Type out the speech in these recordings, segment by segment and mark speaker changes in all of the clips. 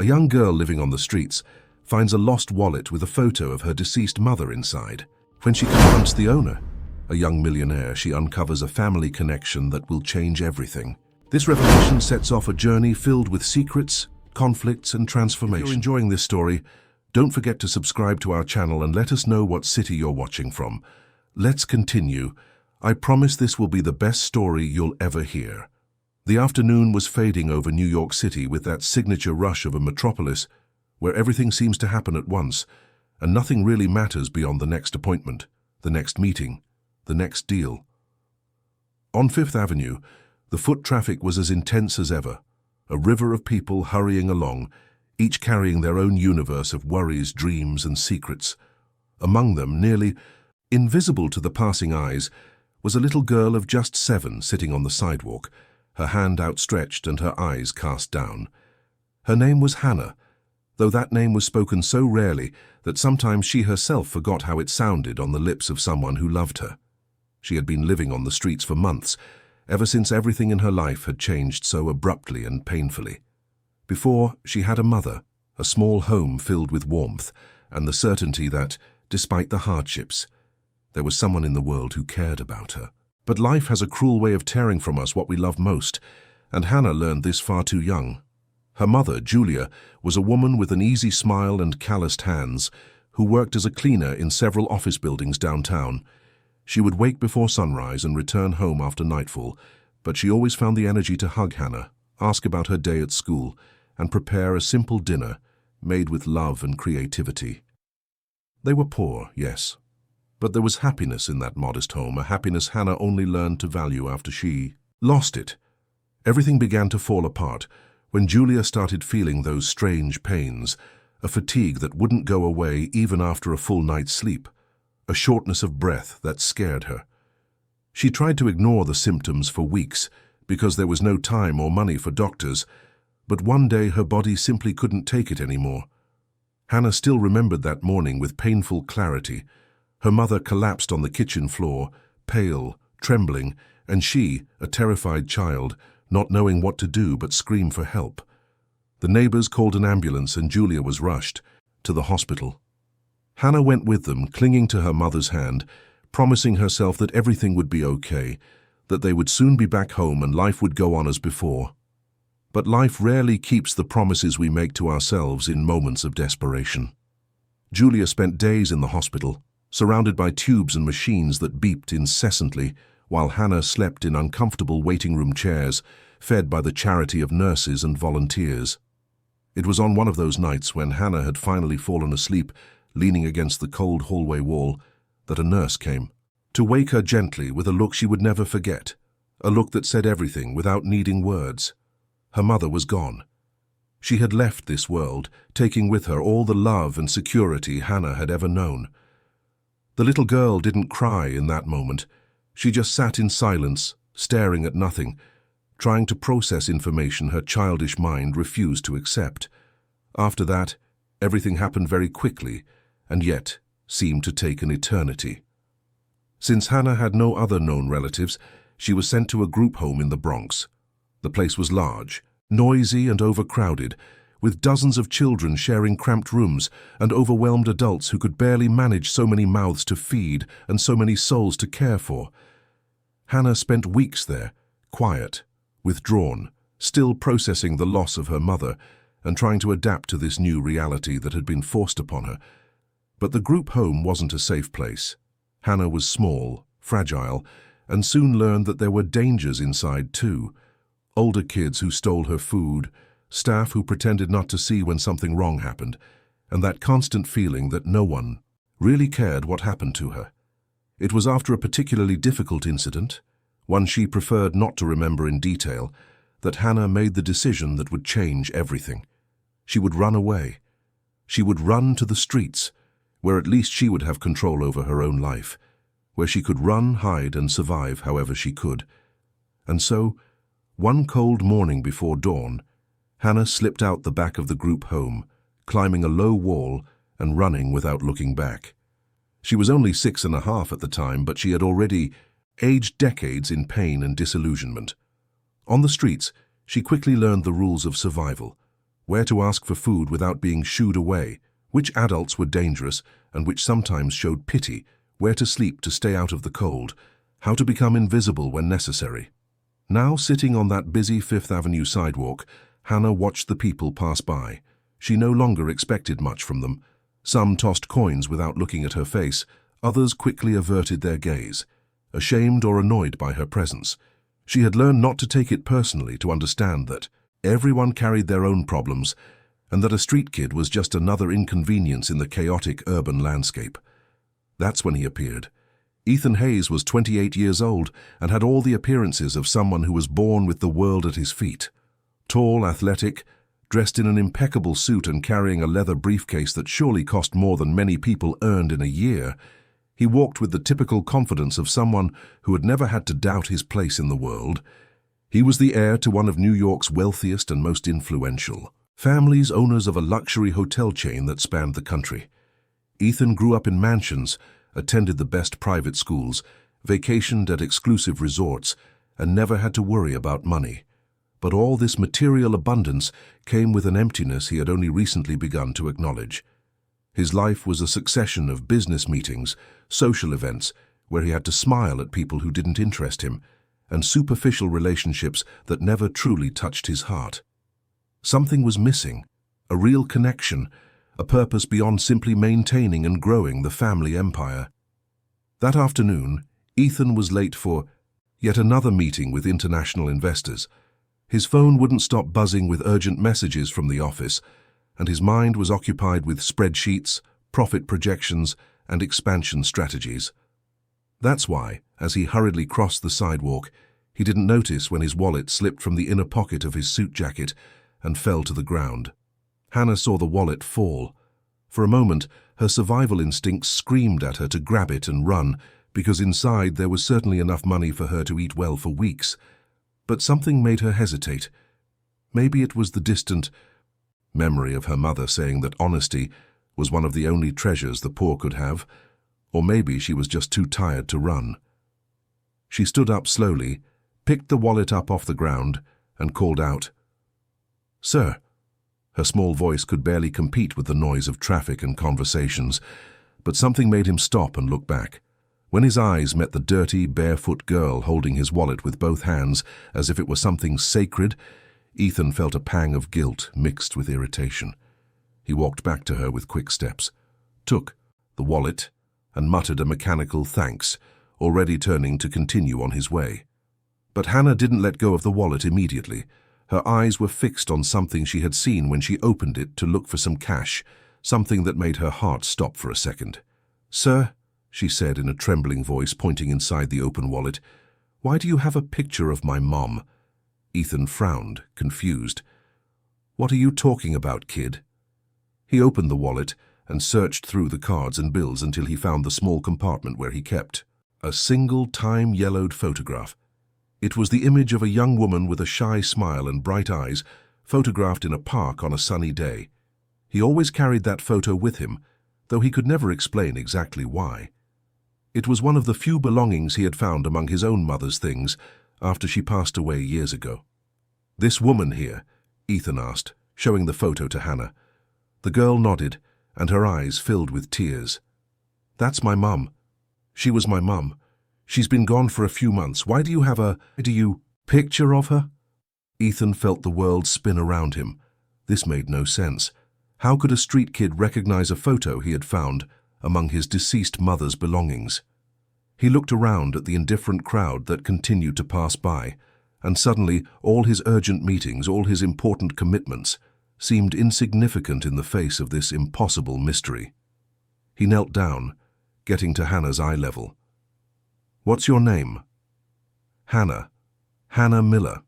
Speaker 1: A young girl living on the streets finds a lost wallet with a photo of her deceased mother inside. When she confronts the owner, a young millionaire, she uncovers a family connection that will change everything. This revelation sets off a journey filled with secrets, conflicts, and transformation. If you're enjoying this story, don't forget to subscribe to our channel and let us know what city you're watching from. Let's continue. I promise this will be the best story you'll ever hear. The afternoon was fading over New York City with that signature rush of a metropolis where everything seems to happen at once and nothing really matters beyond the next appointment, the next meeting, the next deal. On Fifth Avenue, the foot traffic was as intense as ever, a river of people hurrying along, each carrying their own universe of worries, dreams, and secrets. Among them, nearly invisible to the passing eyes, was a little girl of just 7 sitting on the sidewalk, her hand outstretched and her eyes cast down. Her name was Hannah, though that name was spoken so rarely that sometimes she herself forgot how it sounded on the lips of someone who loved her. She had been living on the streets for months, ever since everything in her life had changed so abruptly and painfully. Before, she had a mother, a small home filled with warmth, and the certainty that, despite the hardships, there was someone in the world who cared about her. But life has a cruel way of tearing from us what we love most, and Hannah learned this far too young. Her mother, Julia, was a woman with an easy smile and calloused hands, who worked as a cleaner in several office buildings downtown. She would wake before sunrise and return home after nightfall, but she always found the energy to hug Hannah, ask about her day at school, and prepare a simple dinner made with love and creativity. They were poor, yes, but there was happiness in that modest home, a happiness Hannah only learned to value after she lost it. Everything began to fall apart when Julia started feeling those strange pains, a fatigue that wouldn't go away even after a full night's sleep, a shortness of breath that scared her. She tried to ignore the symptoms for weeks because there was no time or money for doctors, but one day her body simply couldn't take it anymore. Hannah still remembered that morning with painful clarity. Her mother collapsed on the kitchen floor, pale, trembling, and she, a terrified child, not knowing what to do but scream for help. The neighbors called an ambulance and Julia was rushed to the hospital. Hannah went with them, clinging to her mother's hand, promising herself that everything would be okay, that they would soon be back home and life would go on as before. But life rarely keeps the promises we make to ourselves in moments of desperation. Julia spent days in the hospital, surrounded by tubes and machines that beeped incessantly, while Hannah slept in uncomfortable waiting room chairs, fed by the charity of nurses and volunteers. It was on one of those nights when Hannah had finally fallen asleep, leaning against the cold hallway wall, that a nurse came, to wake her gently with a look she would never forget, a look that said everything without needing words. Her mother was gone. She had left this world, taking with her all the love and security Hannah had ever known. The little girl didn't cry in that moment. She just sat in silence, staring at nothing, trying to process information her childish mind refused to accept. After that, everything happened very quickly, and yet seemed to take an eternity. Since Hannah had no other known relatives, she was sent to a group home in the Bronx. The place was large, noisy and overcrowded, with dozens of children sharing cramped rooms and overwhelmed adults who could barely manage so many mouths to feed and so many souls to care for. Hannah spent weeks there, quiet, withdrawn, still processing the loss of her mother and trying to adapt to this new reality that had been forced upon her. But the group home wasn't a safe place. Hannah was small, fragile, and soon learned that there were dangers inside too. Older kids who stole her food, staff who pretended not to see when something wrong happened, and that constant feeling that no one really cared what happened to her. It was after a particularly difficult incident, one she preferred not to remember in detail, that Hannah made the decision that would change everything. She would run away. She would run to the streets, where at least she would have control over her own life, where she could run, hide, and survive however she could. And so, one cold morning before dawn, Hannah slipped out the back of the group home, climbing a low wall and running without looking back. She was only 6.5 at the time, but she had already aged decades in pain and disillusionment. On the streets, she quickly learned the rules of survival. where to ask for food without being shooed away, which adults were dangerous and which sometimes showed pity, where to sleep to stay out of the cold, how to become invisible when necessary. Now, sitting on that busy Fifth Avenue sidewalk, Hannah watched the people pass by. She no longer expected much from them. Some tossed coins without looking at her face, others quickly averted their gaze, ashamed or annoyed by her presence. She had learned not to take it personally, to understand that everyone carried their own problems, and that a street kid was just another inconvenience in the chaotic urban landscape. That's when he appeared. Ethan Hayes was 28 years old and had all the appearances of someone who was born with the world at his feet. Tall, athletic, dressed in an impeccable suit and carrying a leather briefcase that surely cost more than many people earned in a year, he walked with the typical confidence of someone who had never had to doubt his place in the world. He was the heir to one of New York's wealthiest and most influential families, owners of a luxury hotel chain that spanned the country. Ethan grew up in mansions, attended the best private schools, vacationed at exclusive resorts, and never had to worry about money. But all this material abundance came with an emptiness he had only recently begun to acknowledge. His life was a succession of business meetings, social events, where he had to smile at people who didn't interest him, and superficial relationships that never truly touched his heart. Something was missing, a real connection, a purpose beyond simply maintaining and growing the family empire. That afternoon, Ethan was late for yet another meeting with international investors. His phone wouldn't stop buzzing with urgent messages from the office, and his mind was occupied with spreadsheets, profit projections, and expansion strategies. That's why, as he hurriedly crossed the sidewalk, he didn't notice when his wallet slipped from the inner pocket of his suit jacket and fell to the ground. Hannah saw the wallet fall. For a moment, her survival instincts screamed at her to grab it and run, because inside there was certainly enough money for her to eat well for weeks. But something made her hesitate. Maybe it was the distant memory of her mother saying that honesty was one of the only treasures the poor could have, or maybe she was just too tired to run. She stood up slowly, picked the wallet up off the ground, and called out, "Sir." Her small voice could barely compete with the noise of traffic and conversations, but something made him stop and look back. When his eyes met the dirty, barefoot girl holding his wallet with both hands as if it were something sacred, Ethan felt a pang of guilt mixed with irritation. He walked back to her with quick steps, took the wallet, and muttered a mechanical thanks, already turning to continue on his way. But Hannah didn't let go of the wallet immediately. Her eyes were fixed on something she had seen when she opened it to look for some cash, something that made her heart stop for a second. "Sir," she said in a trembling voice, pointing inside the open wallet, "why do you have a picture of my mom?" Ethan frowned, confused. "What are you talking about, kid?" He opened the wallet and searched through the cards and bills until he found the small compartment where he kept a single time-yellowed photograph. It was the image of a young woman with a shy smile and bright eyes, photographed in a park on a sunny day. He always carried that photo with him, though he could never explain exactly why. It was one of the few belongings he had found among his own mother's things after she passed away years ago. "This woman here?" Ethan asked, showing the photo to Hannah. The girl nodded, and her eyes filled with tears. "That's my mum. She was my mum. She's been gone for a few months. Why do you have a picture of her?" Ethan felt the world spin around him. This made no sense. How could a street kid recognize a photo he had found among his deceased mother's belongings? He looked around at the indifferent crowd that continued to pass by, and suddenly all his urgent meetings, all his important commitments, seemed insignificant in the face of this impossible mystery. He knelt down, getting to Hannah's eye level. "What's your name?" "Hannah. Hannah Miller."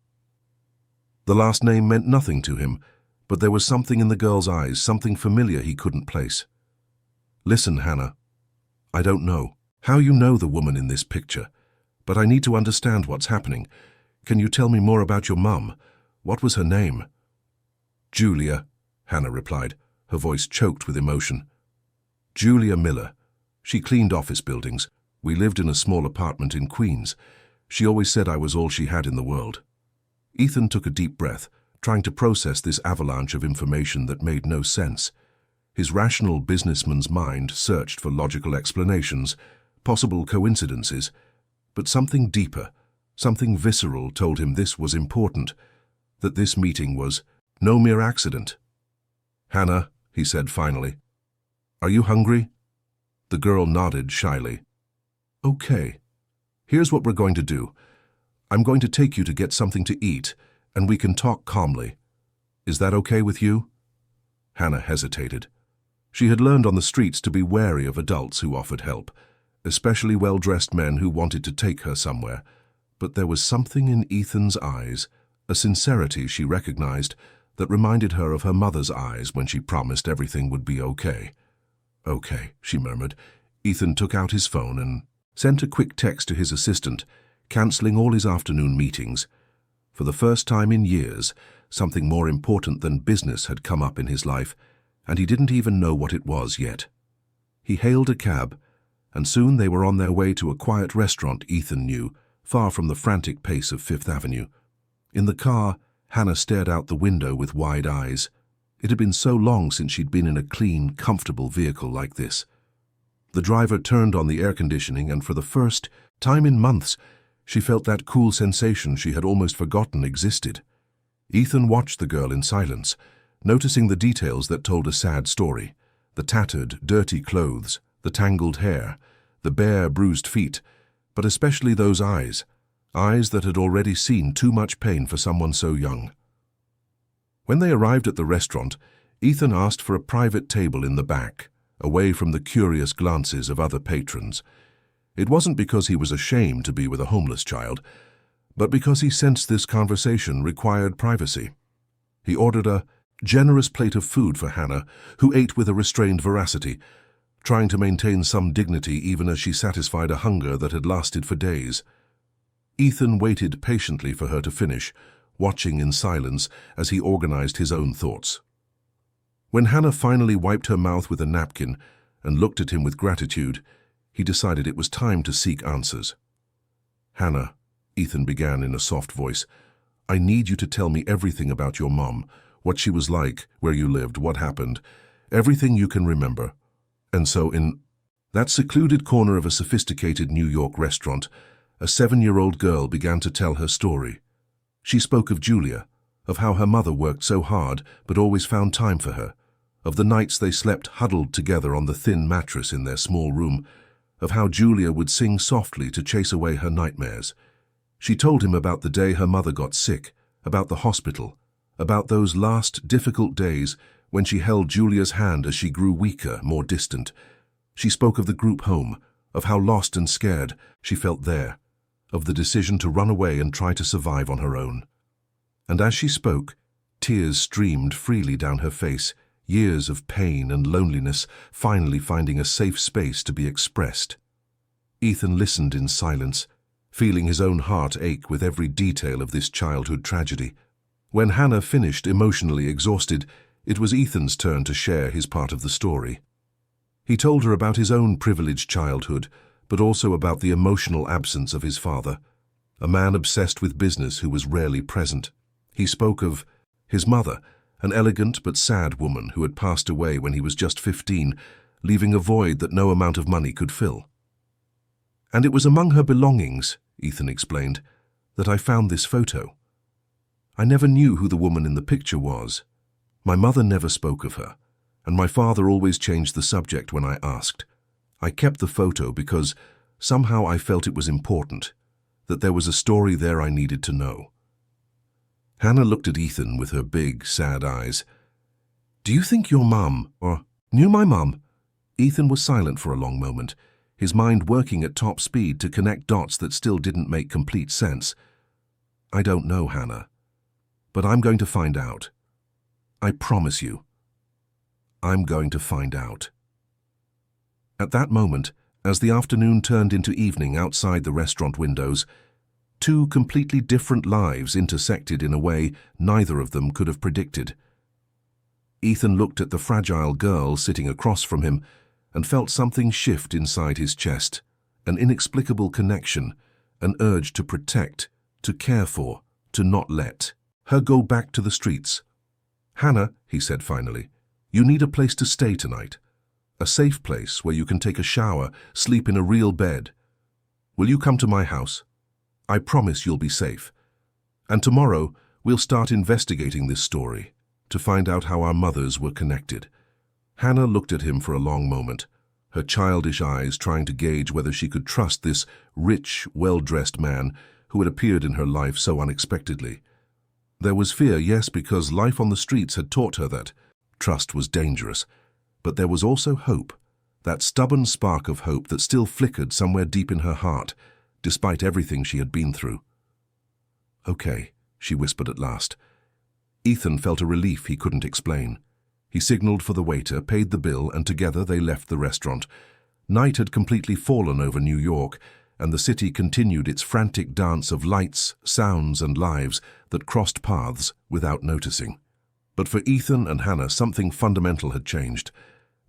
Speaker 1: The last name meant nothing to him, but there was something in the girl's eyes, something familiar he couldn't place. "Listen, Hannah. I don't know how you know the woman in this picture, but I need to understand what's happening. Can you tell me more about your mum? What was her name?" "Julia," Hannah replied, her voice choked with emotion. "Julia Miller. She cleaned office buildings. We lived in a small apartment in Queens. She always said I was all she had in the world." Ethan took a deep breath, trying to process this avalanche of information that made no sense. His rational businessman's mind searched for logical explanations, possible coincidences, but something deeper, something visceral told him this was important, that this meeting was no mere accident. "Hannah," he said finally, "are you hungry?" The girl nodded shyly. "Okay. Here's what we're going to do. I'm going to take you to get something to eat, and we can talk calmly. Is that okay with you?" Hannah hesitated. She had learned on the streets to be wary of adults who offered help, especially well-dressed men who wanted to take her somewhere. But there was something in Ethan's eyes, a sincerity she recognized, that reminded her of her mother's eyes when she promised everything would be okay. "Okay," she murmured. Ethan took out his phone and sent a quick text to his assistant, cancelling all his afternoon meetings. For the first time in years, something more important than business had come up in his life, and he didn't even know what it was yet. He hailed a cab, and soon they were on their way to a quiet restaurant Ethan knew, far from the frantic pace of Fifth Avenue. In the car, Hannah stared out the window with wide eyes. It had been so long since she'd been in a clean, comfortable vehicle like this. The driver turned on the air conditioning, and for the first time in months, she felt that cool sensation she had almost forgotten existed. Ethan watched the girl in silence, noticing the details that told a sad story: the tattered, dirty clothes, the tangled hair, the bare, bruised feet, but especially those eyes that had already seen too much pain for someone so young. When they arrived at the restaurant, Ethan asked for a private table in the back, away from the curious glances of other patrons. It wasn't because he was ashamed to be with a homeless child, but because he sensed this conversation required privacy. He ordered a generous plate of food for Hannah, who ate with a restrained voracity, trying to maintain some dignity even as she satisfied a hunger that had lasted for days. Ethan waited patiently for her to finish, watching in silence as he organized his own thoughts. When Hannah finally wiped her mouth with a napkin and looked at him with gratitude, he decided it was time to seek answers. "Hannah," Ethan began in a soft voice, "I need you to tell me everything about your mom, what she was like, where you lived, what happened, everything you can remember." And so in that secluded corner of a sophisticated New York restaurant, a 7-year-old girl began to tell her story. She spoke of Julia, of how her mother worked so hard but always found time for her, of the nights they slept huddled together on the thin mattress in their small room, of how Julia would sing softly to chase away her nightmares. She told him about the day her mother got sick, about the hospital, about those last difficult days when she held Julia's hand as she grew weaker, more distant. She spoke of the group home, of how lost and scared she felt there, of the decision to run away and try to survive on her own. And as she spoke, tears streamed freely down her face, years of pain and loneliness finally finding a safe space to be expressed. Ethan listened in silence, feeling his own heart ache with every detail of this childhood tragedy. When Hannah finished, emotionally exhausted, it was Ethan's turn to share his part of the story. He told her about his own privileged childhood, but also about the emotional absence of his father, a man obsessed with business who was rarely present. He spoke of his mother, an elegant but sad woman who had passed away when he was just 15, leaving a void that no amount of money could fill. "And it was among her belongings," Ethan explained, "that I found this photo. I never knew who the woman in the picture was. My mother never spoke of her, and my father always changed the subject when I asked. I kept the photo because somehow I felt it was important, that there was a story there I needed to know." Hannah looked at Ethan with her big, sad eyes. "Do you think your mum, or knew my mum?" Ethan was silent for a long moment, his mind working at top speed to connect dots that still didn't make complete sense. "I don't know, Hannah, but I'm going to find out. I promise you. I'm going to find out." At that moment, as the afternoon turned into evening outside the restaurant windows, two completely different lives intersected in a way neither of them could have predicted. Ethan looked at the fragile girl sitting across from him and felt something shift inside his chest, an inexplicable connection, an urge to protect, to care for, to not let. her go back to the streets. "Hannah," he said finally, "you need a place to stay tonight. A safe place where you can take a shower, sleep in a real bed. Will you come to my house? I promise you'll be safe. And tomorrow, we'll start investigating this story to find out how our mothers were connected." Hannah looked at him for a long moment, her childish eyes trying to gauge whether she could trust this rich, well-dressed man who had appeared in her life so unexpectedly. There was fear, yes, because life on the streets had taught her that trust was dangerous. But there was also hope, that stubborn spark of hope that still flickered somewhere deep in her heart, despite everything she had been through. "Okay," she whispered at last. Ethan felt a relief he couldn't explain. He signaled for the waiter, paid the bill, and together they left the restaurant. Night had completely fallen over New York, and the city continued its frantic dance of lights, sounds, and lives that crossed paths without noticing. But for Ethan and Hannah, something fundamental had changed.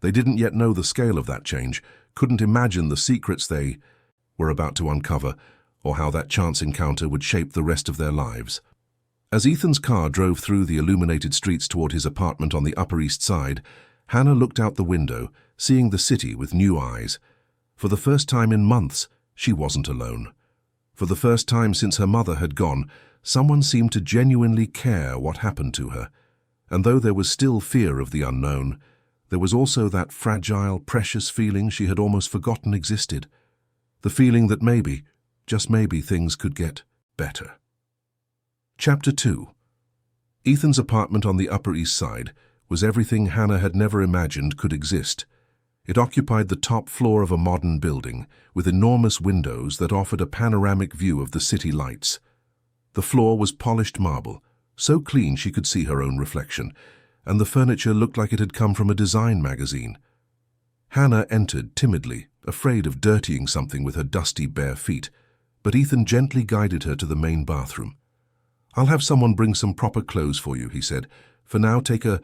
Speaker 1: They didn't yet know the scale of that change, couldn't imagine the secrets they were about to uncover, or how that chance encounter would shape the rest of their lives. As Ethan's car drove through the illuminated streets toward his apartment on the Upper East Side, Hannah looked out the window, seeing the city with new eyes. For the first time in months, she wasn't alone. For the first time since her mother had gone, someone seemed to genuinely care what happened to her. And though there was still fear of the unknown, there was also that fragile, precious feeling she had almost forgotten existed. The feeling that maybe, just maybe, things could get better. Chapter 2. Ethan's apartment on the Upper East Side was everything Hannah had never imagined could exist. It occupied the top floor of a modern building, with enormous windows that offered a panoramic view of the city lights. The floor was polished marble, so clean she could see her own reflection, and the furniture looked like it had come from a design magazine. Hannah entered timidly, afraid of dirtying something with her dusty bare feet, but Ethan gently guided her to the main bathroom. "I'll have someone bring some proper clothes for you," he said. "For now, take a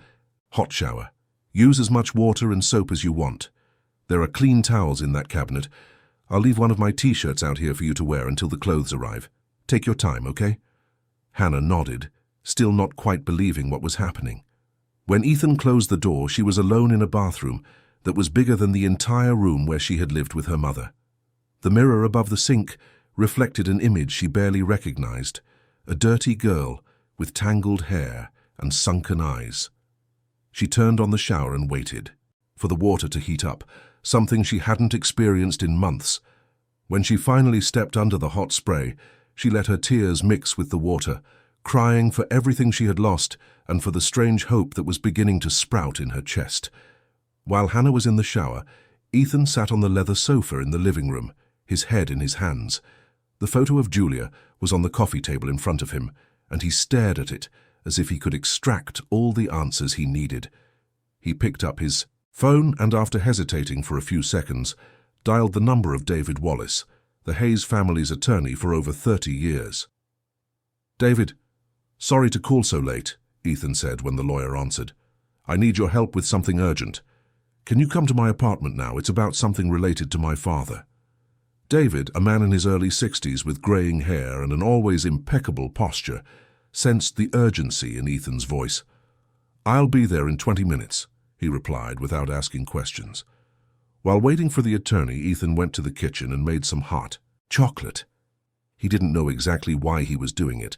Speaker 1: hot shower. Use as much water and soap as you want. There are clean towels in that cabinet. I'll leave one of my t-shirts out here for you to wear until the clothes arrive. Take your time, okay?" Hannah nodded, still not quite believing what was happening. When Ethan closed the door, she was alone in a bathroom that was bigger than the entire room where she had lived with her mother. The mirror above the sink reflected an image she barely recognized, a dirty girl with tangled hair and sunken eyes. She turned on the shower and waited for the water to heat up, something she hadn't experienced in months. When she finally stepped under the hot spray, she let her tears mix with the water, crying for everything she had lost and for the strange hope that was beginning to sprout in her chest. While Hannah was in the shower, Ethan sat on the leather sofa in the living room, his head in his hands. The photo of Julia was on the coffee table in front of him, and he stared at it as if he could extract all the answers he needed. He picked up his phone and, after hesitating for a few seconds, dialed the number of David Wallace, the Hayes family's attorney for over 30 years. "David, sorry to call so late," Ethan said when the lawyer answered. "I need your help with something urgent. Can you come to my apartment now? It's about something related to my father." David, a man in his early 60s with graying hair and an always impeccable posture, sensed the urgency in Ethan's voice. "I'll be there in 20 minutes, he replied without asking questions. While waiting for the attorney, Ethan went to the kitchen and made some hot chocolate. He didn't know exactly why he was doing it,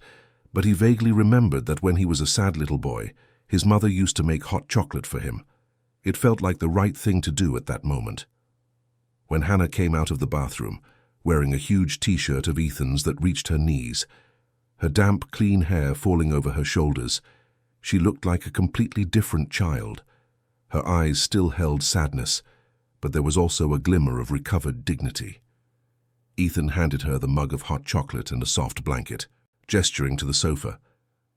Speaker 1: but he vaguely remembered that when he was a sad little boy, his mother used to make hot chocolate for him. It felt like the right thing to do at that moment. When Hannah came out of the bathroom, wearing a huge t-shirt of Ethan's that reached her knees, her damp, clean hair falling over her shoulders, she looked like a completely different child. Her eyes still held sadness, but there was also a glimmer of recovered dignity. Ethan handed her the mug of hot chocolate and a soft blanket, gesturing to the sofa.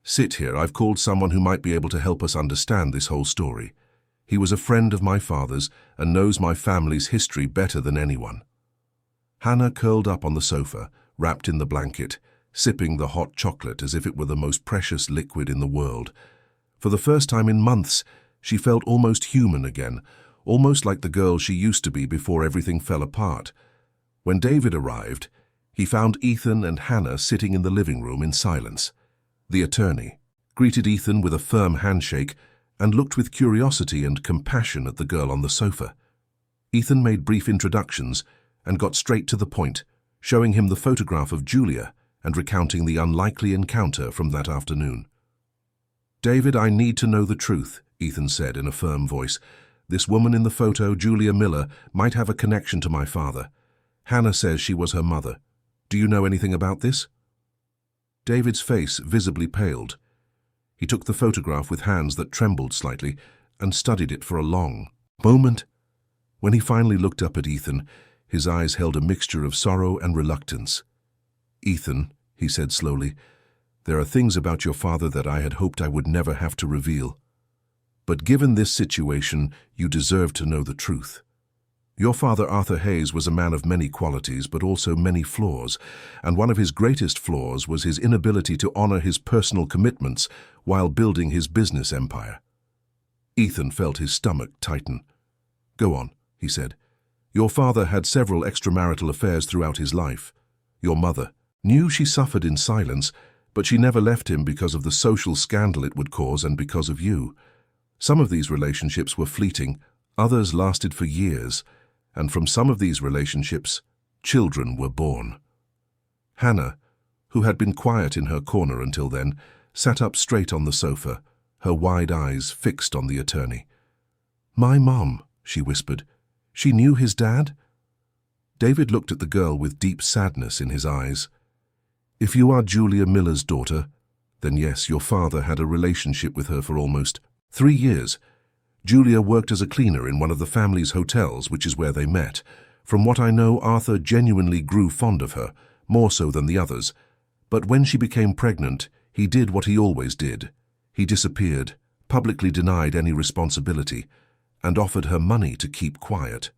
Speaker 1: "Sit here. I've called someone who might be able to help us understand this whole story. He was a friend of my father's and knows my family's history better than anyone." Hannah curled up on the sofa, wrapped in the blanket, sipping the hot chocolate as if it were the most precious liquid in the world. For the first time in months, she felt almost human again, almost like the girl she used to be before everything fell apart. When David arrived, he found Ethan and Hannah sitting in the living room in silence. The attorney, greeted Ethan with a firm handshake, and looked with curiosity and compassion at the girl on the sofa. Ethan made brief introductions and got straight to the point, showing him the photograph of Julia and recounting the unlikely encounter from that afternoon. "David, I need to know the truth," Ethan said in a firm voice. "This woman in the photo, Julia Miller, might have a connection to my father. Hannah says she was her mother. Do you know anything about this?" David's face visibly paled. He took the photograph with hands that trembled slightly and studied it for a long moment. When he finally looked up at Ethan, his eyes held a mixture of sorrow and reluctance. "Ethan," he said slowly, "there are things about your father that I had hoped I would never have to reveal. But given this situation, you deserve to know the truth. Your father, Arthur Hayes, was a man of many qualities, but also many flaws, and one of his greatest flaws was his inability to honor his personal commitments while building his business empire." Ethan felt his stomach tighten. "Go on," he said. "Your father had several extramarital affairs throughout his life. Your mother knew she suffered in silence, but she never left him because of the social scandal it would cause and because of you. Some of these relationships were fleeting, others lasted for years, and from some of these relationships, children were born." Hannah, who had been quiet in her corner until then, sat up straight on the sofa, her wide eyes fixed on the attorney. "My mom," she whispered. "She knew his dad?" David looked at the girl with deep sadness in his eyes. "If you are Julia Miller's daughter, then yes, your father had a relationship with her for almost 3 years. Julia worked as a cleaner in one of the family's hotels, which is where they met. From what I know, Arthur genuinely grew fond of her, more so than the others. But when she became pregnant, he did what he always did. He disappeared, publicly denied any responsibility, and offered her money to keep quiet."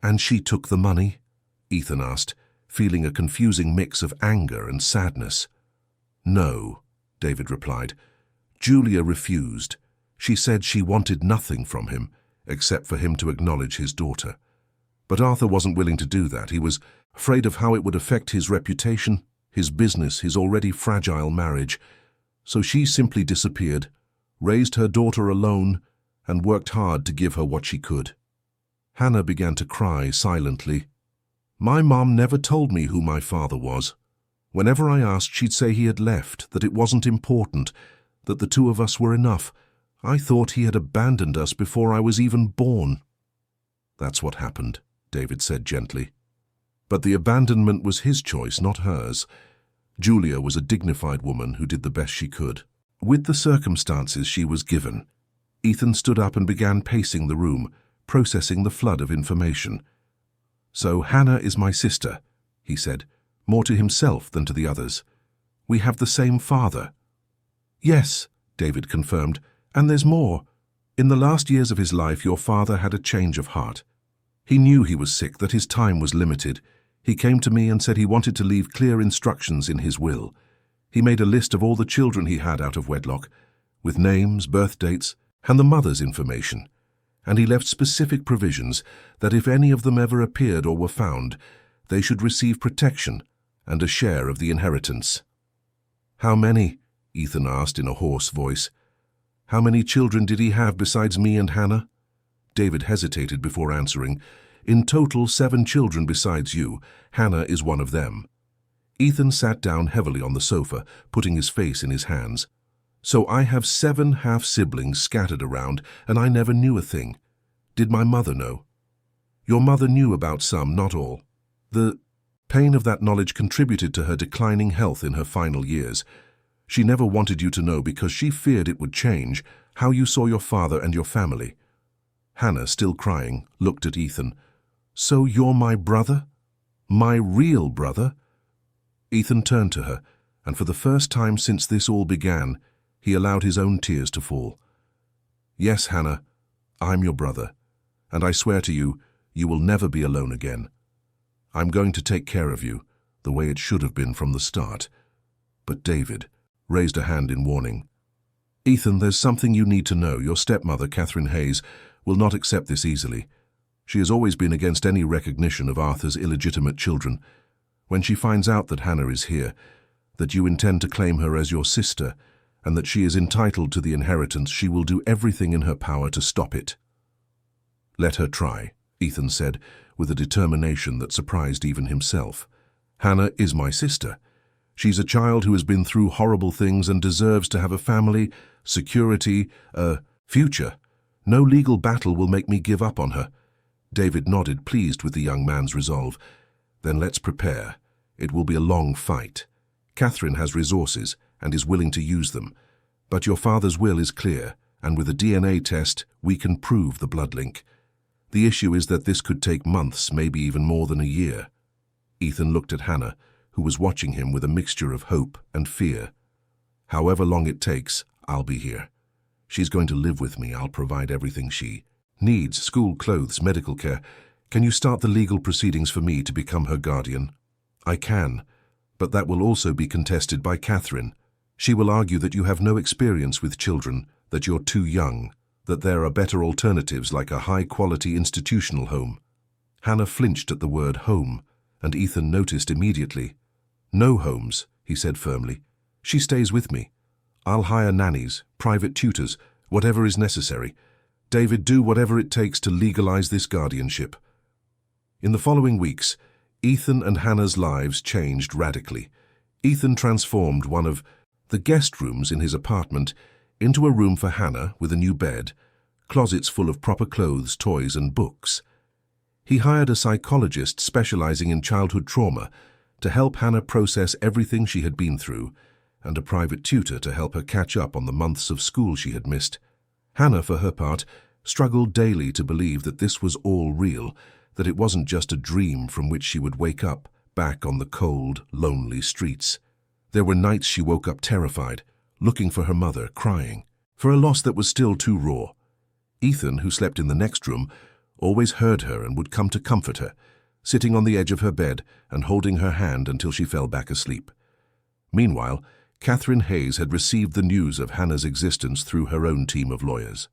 Speaker 1: "And she took the money?" Ethan asked, feeling a confusing mix of anger and sadness. "No," David replied. "Julia refused. She said she wanted nothing from him, except for him to acknowledge his daughter. But Arthur wasn't willing to do that. He was afraid of how it would affect his reputation, his business, his already fragile marriage. So she simply disappeared, raised her daughter alone, and worked hard to give her what she could." Hannah began to cry silently. "My mom never told me who my father was. Whenever I asked, she'd say he had left, that it wasn't important, that the two of us were enough. I thought he had abandoned us before I was even born." "That's what happened," David said gently. "But the abandonment was his choice, not hers. Julia was a dignified woman who did the best she could. With the circumstances she was given." Ethan stood up and began pacing the room, processing the flood of information. "So Hannah is my sister," he said, more to himself than to the others. "We have the same father." "Yes," David confirmed, "and there's more. In the last years of his life, your father had a change of heart. He knew he was sick, that his time was limited. He came to me and said he wanted to leave clear instructions in his will. He made a list of all the children he had out of wedlock, with names, birth dates, and the mother's information. And he left specific provisions that if any of them ever appeared or were found, they should receive protection and a share of the inheritance." "How many?" Ethan asked in a hoarse voice. "How many children did he have besides me and Hannah?" David hesitated before answering. "In total, 7 children besides you. Hannah is one of them." Ethan sat down heavily on the sofa, putting his face in his hands. "So I have 7 half-siblings scattered around, and I never knew a thing. Did my mother know?" "Your mother knew about some, not all. The pain of that knowledge contributed to her declining health in her final years. She never wanted you to know because she feared it would change how you saw your father and your family." Hannah, still crying, looked at Ethan. "So you're my brother? My real brother?" Ethan turned to her, and for the first time since this all began, he allowed his own tears to fall. "Yes, Hannah, I'm your brother, and I swear to you, you will never be alone again. I'm going to take care of you, the way it should have been from the start." But David raised a hand in warning. "Ethan, there's something you need to know. Your stepmother, Catherine Hayes, will not accept this easily. She has always been against any recognition of Arthur's illegitimate children. When she finds out that Hannah is here, that you intend to claim her as your sister, and that she is entitled to the inheritance, she will do everything in her power to stop it. Let her try, Ethan said, with a determination that surprised even himself. Hannah is my sister. She's a child who has been through horrible things and deserves to have a family, security, a future. No legal battle will make me give up on her. David nodded, pleased with the young man's resolve. Then let's prepare. It will be a long fight. Catherine has resources and is willing to use them. But your father's will is clear, and with a DNA test, we can prove the blood link. The issue is that this could take months, maybe even more than a year. Ethan looked at Hannah, who was watching him with a mixture of hope and fear. However long it takes, I'll be here. She's going to live with me. I'll provide everything she needs, school, clothes, medical care. Can you start the legal proceedings for me to become her guardian? I can, but that will also be contested by Catherine. She will argue that you have no experience with children, that you're too young, that there are better alternatives like a high-quality institutional home. Hannah flinched at the word home, and Ethan noticed immediately. No homes, he said firmly. She stays with me. I'll hire nannies, private tutors, whatever is necessary. David, do whatever it takes to legalize this guardianship. In the following weeks, Ethan and Hannah's lives changed radically. Ethan transformed one of the guest rooms in his apartment into a room for Hannah with a new bed, closets full of proper clothes, toys, and books. He hired a psychologist specializing in childhood trauma to help Hannah process everything she had been through, and a private tutor to help her catch up on the months of school she had missed. Hannah, for her part, struggled daily to believe that this was all real, that it wasn't just a dream from which she would wake up back on the cold, lonely streets. There were nights she woke up terrified, looking for her mother, crying, for a loss that was still too raw. Ethan, who slept in the next room, always heard her and would come to comfort her, sitting on the edge of her bed and holding her hand until she fell back asleep. Meanwhile, Catherine Hayes had received the news of Hannah's existence through her own team of lawyers.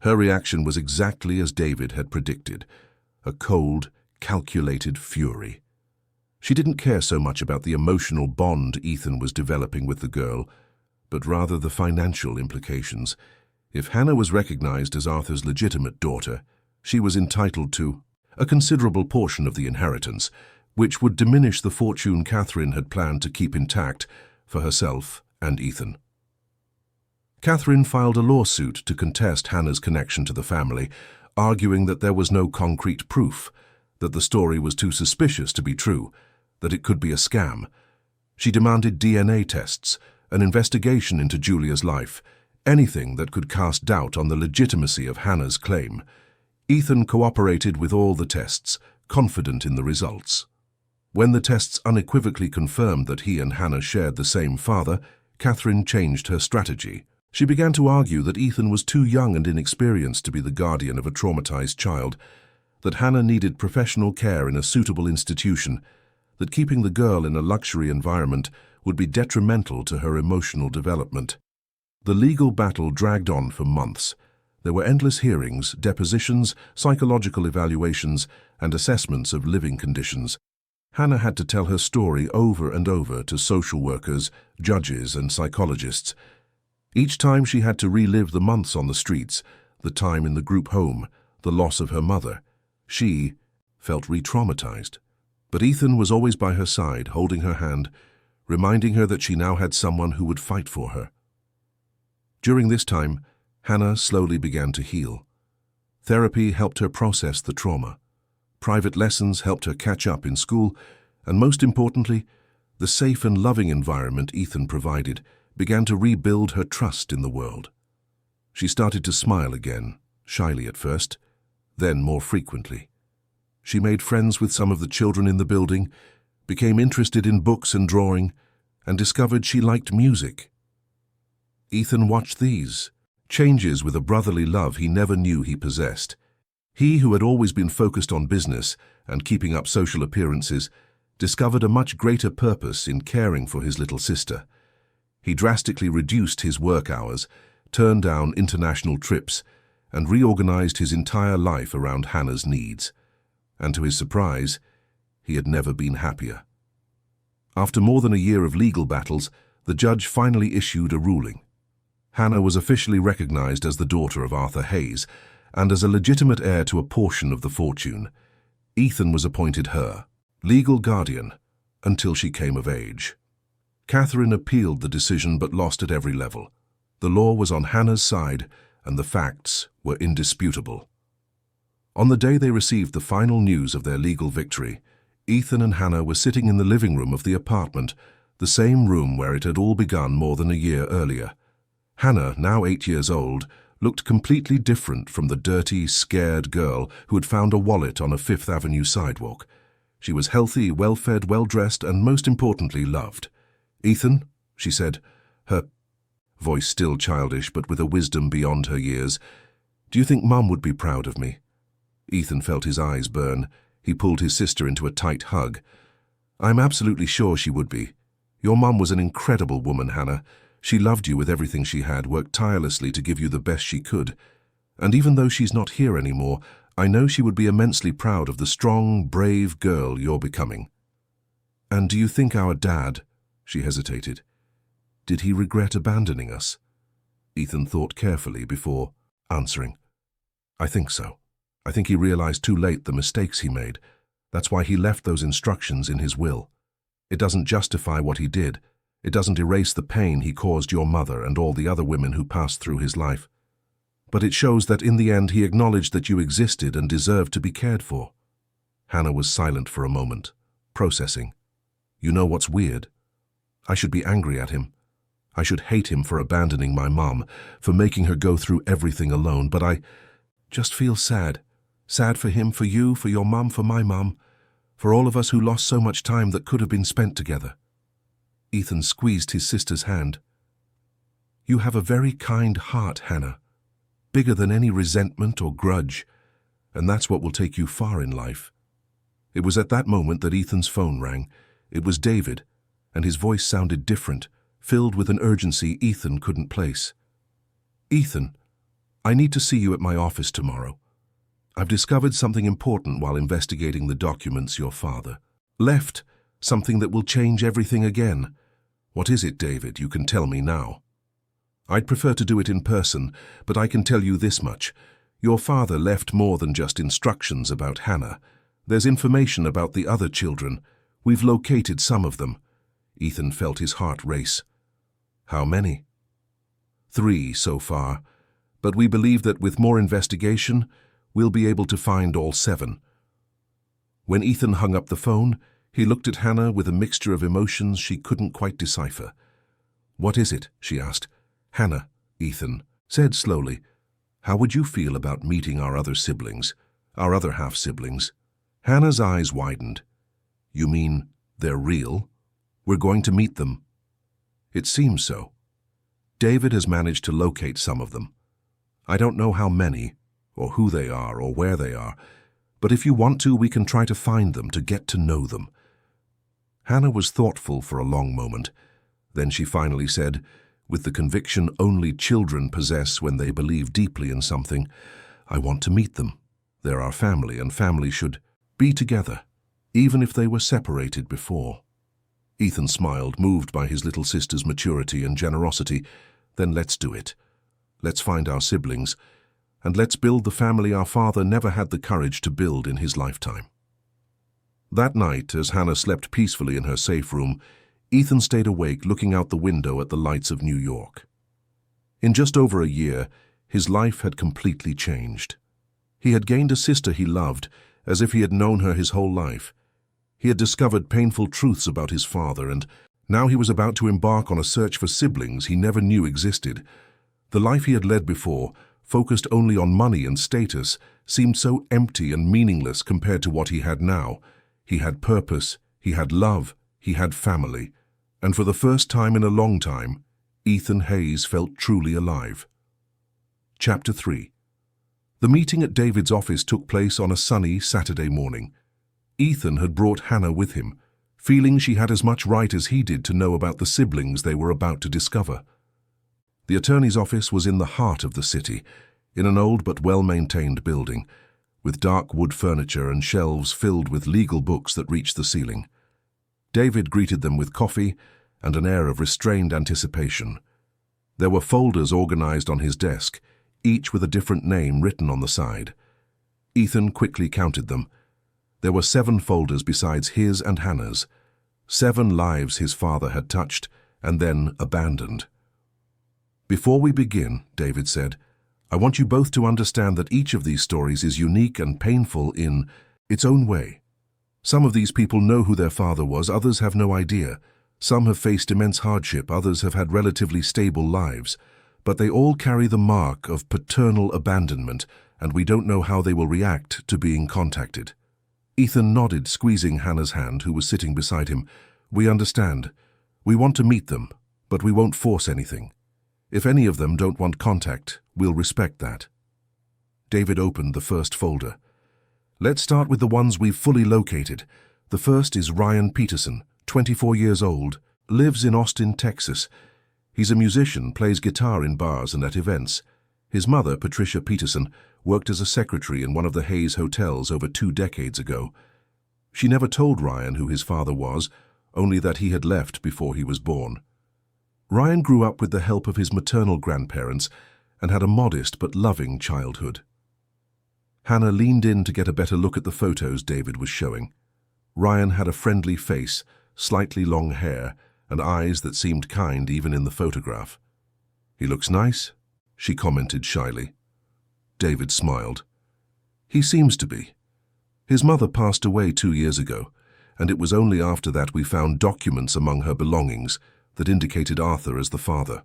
Speaker 1: Her reaction was exactly as David had predicted, a cold, calculated fury. She didn't care so much about the emotional bond Ethan was developing with the girl, but rather the financial implications. If Hannah was recognized as Arthur's legitimate daughter, she was entitled to a considerable portion of the inheritance, which would diminish the fortune Catherine had planned to keep intact for herself and Ethan. Catherine filed a lawsuit to contest Hannah's connection to the family, arguing that there was no concrete proof, that the story was too suspicious to be true, that it could be a scam. She demanded DNA tests, an investigation into Julia's life, anything that could cast doubt on the legitimacy of Hannah's claim. Ethan cooperated with all the tests, confident in the results. When the tests unequivocally confirmed that he and Hannah shared the same father, Catherine changed her strategy. She began to argue that Ethan was too young and inexperienced to be the guardian of a traumatized child, that Hannah needed professional care in a suitable institution, that keeping the girl in a luxury environment would be detrimental to her emotional development. The legal battle dragged on for months. There were endless hearings, depositions, psychological evaluations, and assessments of living conditions. Hannah had to tell her story over and over to social workers, judges, and psychologists. Each time she had to relive the months on the streets, the time in the group home, the loss of her mother. She felt re-traumatized. But Ethan was always by her side, holding her hand, reminding her that she now had someone who would fight for her. During this time, Hannah slowly began to heal. Therapy helped her process the trauma. Private lessons helped her catch up in school, and most importantly, the safe and loving environment Ethan provided began to rebuild her trust in the world. She started to smile again, shyly at first, then more frequently. She made friends with some of the children in the building, became interested in books and drawing, and discovered she liked music. Ethan watched these changes with a brotherly love he never knew he possessed. He, who had always been focused on business and keeping up social appearances, discovered a much greater purpose in caring for his little sister. He drastically reduced his work hours, turned down international trips, and reorganized his entire life around Hannah's needs. And to his surprise, he had never been happier. After more than a year of legal battles, the judge finally issued a ruling. Hannah was officially recognized as the daughter of Arthur Hayes and as a legitimate heir to a portion of the fortune. Ethan was appointed her legal guardian until she came of age. Catherine appealed the decision but lost at every level. The law was on Hannah's side and the facts were indisputable. On the day they received the final news of their legal victory, Ethan and Hannah were sitting in the living room of the apartment, the same room where it had all begun more than a year earlier. Hannah, now 8 years old, looked completely different from the dirty, scared girl who had found a wallet on a Fifth Avenue sidewalk. She was healthy, well-fed, well-dressed, and most importantly, loved. "Ethan," she said, her voice still childish but with a wisdom beyond her years, "do you think Mum would be proud of me?" Ethan felt his eyes burn. He pulled his sister into a tight hug. "I'm absolutely sure she would be. Your mum was an incredible woman, Hannah. She loved you with everything she had, worked tirelessly to give you the best she could. And even though she's not here anymore, I know she would be immensely proud of the strong, brave girl you're becoming." "And do you think our dad," she hesitated, "did he regret abandoning us?" Ethan thought carefully before answering. "I think so. I think he realized too late the mistakes he made. That's why he left those instructions in his will. It doesn't justify what he did. It doesn't erase the pain he caused your mother and all the other women who passed through his life. But it shows that in the end he acknowledged that you existed and deserved to be cared for." Hannah was silent for a moment, processing. "You know what's weird? I should be angry at him. I should hate him for abandoning my mom, for making her go through everything alone, but I just feel sad. Sad for him, for you, for your mum, for my mum, for all of us who lost so much time that could have been spent together." Ethan squeezed his sister's hand. "You have a very kind heart, Hannah, bigger than any resentment or grudge, and that's what will take you far in life." It was at that moment that Ethan's phone rang. It was David, and his voice sounded different, filled with an urgency Ethan couldn't place. "Ethan, I need to see you at my office tomorrow. I've discovered something important while investigating the documents your father left, something that will change everything again." "What is it, David? You can tell me now." "I'd prefer to do it in person, but I can tell you this much. Your father left more than just instructions about Hannah. There's information about the other children. We've located some of them." Ethan felt his heart race. "How many?" "3 so far, but we believe that with more investigation, we'll be able to find all 7. When Ethan hung up the phone, he looked at Hannah with a mixture of emotions she couldn't quite decipher. "What is it?" she asked. "Hannah," Ethan said slowly, "how would you feel about meeting our other siblings, our other half-siblings?" Hannah's eyes widened. "You mean they're real? We're going to meet them?" "It seems so. David has managed to locate some of them. I don't know how many, or who they are, or where they are, but if you want to, we can try to find them, to get to know them." Hannah was thoughtful for a long moment. Then she finally said, with the conviction only children possess when they believe deeply in something, "I want to meet them. They're our family, and family should be together, even if they were separated before." Ethan smiled, moved by his little sister's maturity and generosity. "Then let's do it. Let's find our siblings, and let's build the family our father never had the courage to build in his lifetime." That night, as Hannah slept peacefully in her safe room, Ethan stayed awake looking out the window at the lights of New York. In just over a year, his life had completely changed. He had gained a sister he loved, as if he had known her his whole life. He had discovered painful truths about his father, and now he was about to embark on a search for siblings he never knew existed. The life he had led before, focused only on money and status, seemed so empty and meaningless compared to what he had now. He had purpose, he had love, he had family, and for the first time in a long time, Ethan Hayes felt truly alive. Chapter 3. The meeting at David's office took place on a sunny Saturday morning. Ethan had brought Hannah with him, feeling she had as much right as he did to know about the siblings they were about to discover. The attorney's office was in the heart of the city, in an old but well-maintained building, with dark wood furniture and shelves filled with legal books that reached the ceiling. David greeted them with coffee and an air of restrained anticipation. There were folders organized on his desk, each with a different name written on the side. Ethan quickly counted them. There were 7 folders besides his and Hannah's. 7 lives his father had touched and then abandoned. "Before we begin," David said, "I want you both to understand that each of these stories is unique and painful in its own way. Some of these people know who their father was, others have no idea. Some have faced immense hardship, others have had relatively stable lives. But they all carry the mark of paternal abandonment, and we don't know how they will react to being contacted." Ethan nodded, squeezing Hannah's hand, who was sitting beside him. "We understand. We want to meet them, but we won't force anything. If any of them don't want contact, we'll respect that." David opened the first folder. "Let's start with the ones we've fully located. The first is Ryan Peterson, 24 years old, lives in Austin, Texas. He's a musician, plays guitar in bars and at events. His mother, Patricia Peterson, worked as a secretary in one of the Hayes hotels over 2 decades ago. She never told Ryan who his father was, only that he had left before he was born. Ryan grew up with the help of his maternal grandparents and had a modest but loving childhood." Hannah leaned in to get a better look at the photos David was showing. Ryan had a friendly face, slightly long hair, and eyes that seemed kind even in the photograph. "He looks nice," she commented shyly. David smiled. "He seems to be. His mother passed away 2 years ago, and it was only after that we found documents among her belongings that indicated Arthur as the father.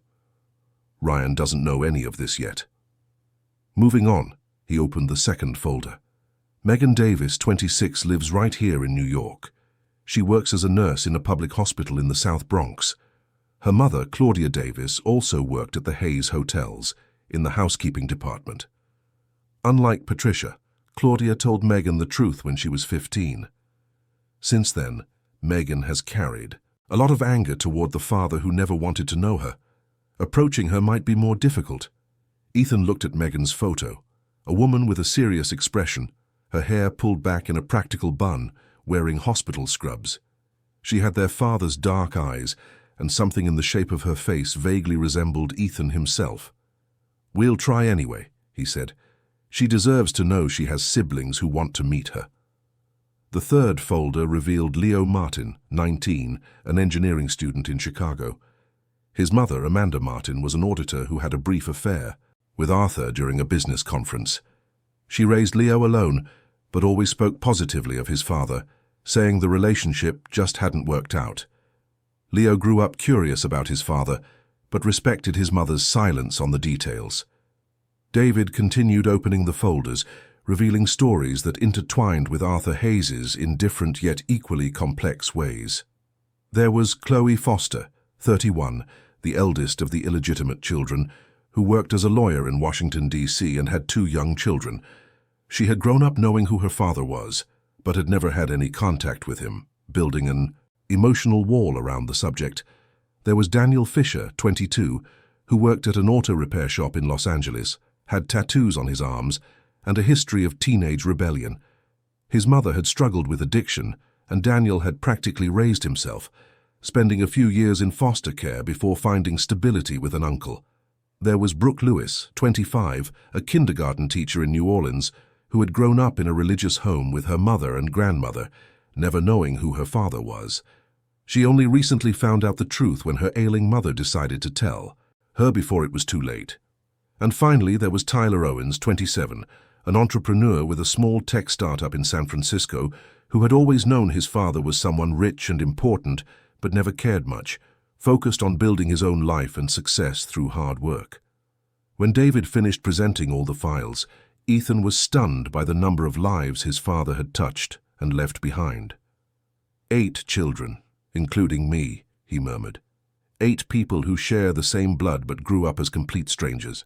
Speaker 1: Ryan doesn't know any of this yet." Moving on, he opened the second folder. Megan Davis, 26, lives right here in New York. She works as a nurse in a public hospital in the South Bronx. Her mother, Claudia Davis, also worked at the Hayes hotels in the housekeeping department. Unlike Patricia, Claudia told Megan the truth when she was 15. Since then, Megan has carried a lot of anger toward the father who never wanted to know her. Approaching her might be more difficult. Ethan looked at Megan's photo, a woman with a serious expression, her hair pulled back in a practical bun, wearing hospital scrubs. She had their father's dark eyes, and something in the shape of her face vaguely resembled Ethan himself. "We'll try anyway," he said. "She deserves to know she has siblings who want to meet her." The third folder revealed Leo Martin, 19, an engineering student in Chicago. His mother, Amanda Martin, was an auditor who had a brief affair with Arthur during a business conference. She raised Leo alone, but always spoke positively of his father, saying the relationship just hadn't worked out. Leo grew up curious about his father, but respected his mother's silence on the details. David continued opening the folders, revealing stories that intertwined with Arthur Hayes's in different yet equally complex ways. There was Chloe Foster, 31, the eldest of the illegitimate children, who worked as a lawyer in Washington, D.C. and had 2 young children. She had grown up knowing who her father was, but had never had any contact with him, building an emotional wall around the subject. There was Daniel Fisher, 22, who worked at an auto repair shop in Los Angeles, had tattoos on his arms, and a history of teenage rebellion. His mother had struggled with addiction, and Daniel had practically raised himself, spending a few years in foster care before finding stability with an uncle. There was Brooke Lewis, 25, a kindergarten teacher in New Orleans, who had grown up in a religious home with her mother and grandmother, never knowing who her father was. She only recently found out the truth when her ailing mother decided to tell her before it was too late. And finally, there was Tyler Owens, 27, an entrepreneur with a small tech startup in San Francisco, who had always known his father was someone rich and important, but never cared much, focused on building his own life and success through hard work. When David finished presenting all the files, Ethan was stunned by the number of lives his father had touched and left behind. 8 children, including me, he murmured. 8 people who share the same blood but grew up as complete strangers.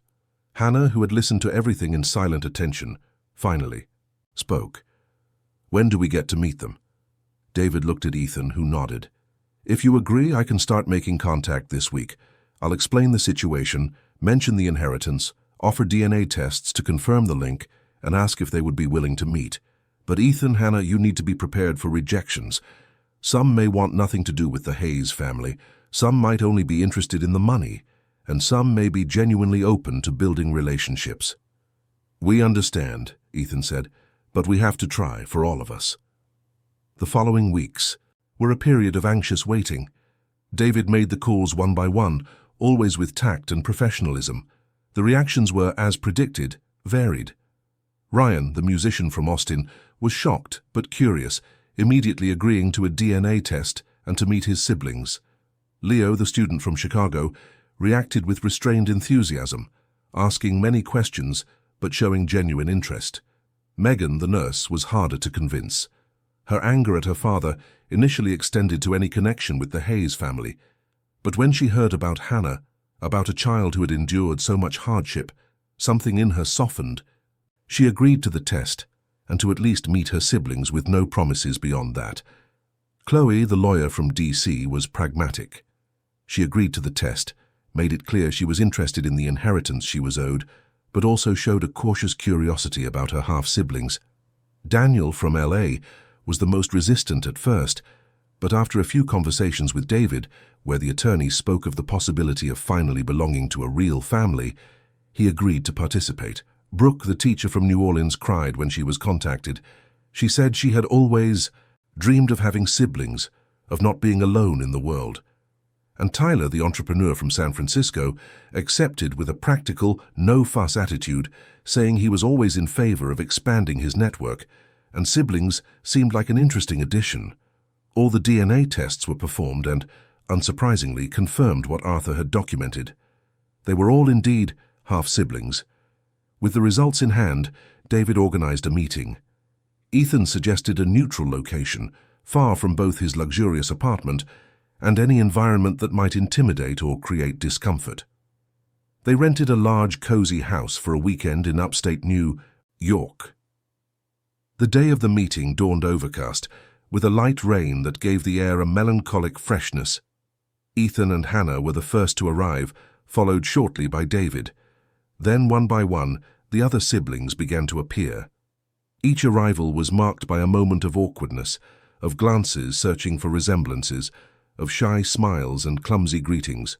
Speaker 1: Hannah, who had listened to everything in silent attention, finally spoke. "When do we get to meet them?" David looked at Ethan, who nodded. "If you agree, I can start making contact this week. I'll explain the situation, mention the inheritance, offer DNA tests to confirm the link, and ask if they would be willing to meet. But Ethan, Hannah, you need to be prepared for rejections. Some may want nothing to do with the Hayes family. Some might only be interested in the money. and some may be genuinely open to building relationships. "We understand," Ethan said, "but we have to try for all of us." The following weeks were a period of anxious waiting. David made the calls one by one, always with tact and professionalism. The reactions were, as predicted, varied. Ryan, the musician from Austin, was shocked but curious, immediately agreeing to a DNA test and to meet his siblings. Leo, the student from Chicago, reacted with restrained enthusiasm, asking many questions but showing genuine interest. Megan, the nurse, was harder to convince. Her anger at her father initially extended to any connection with the Hayes family, but when she heard about Hannah, about a child who had endured so much hardship, something in her softened. She agreed to the test and to at least meet her siblings with no promises beyond that. Chloe, the lawyer from D.C., was pragmatic. She agreed to the test, made it clear she was interested in the inheritance she was owed, but also showed a cautious curiosity about her half-siblings. Daniel from L.A. was the most resistant at first, but after a few conversations with David, where the attorney spoke of the possibility of finally belonging to a real family, he agreed to participate. Brooke, the teacher from New Orleans, cried when she was contacted. She said she had always dreamed of having siblings, of not being alone in the world. And Tyler, the entrepreneur from San Francisco, accepted with a practical, no-fuss attitude, saying he was always in favor of expanding his network, and siblings seemed like an interesting addition. All the DNA tests were performed and, unsurprisingly, confirmed what Arthur had documented. They were all indeed half-siblings. With the results in hand, David organized a meeting. Ethan suggested a neutral location, far from both his luxurious apartment and any environment that might intimidate or create discomfort. They rented a large, cozy house for a weekend in upstate New York. The day of the meeting dawned overcast, with a light rain that gave the air a melancholic freshness. Ethan and Hannah were the first to arrive, followed shortly by David. Then, one by one, the other siblings began to appear. Each arrival was marked by a moment of awkwardness, of glances searching for resemblances, of shy smiles and clumsy greetings.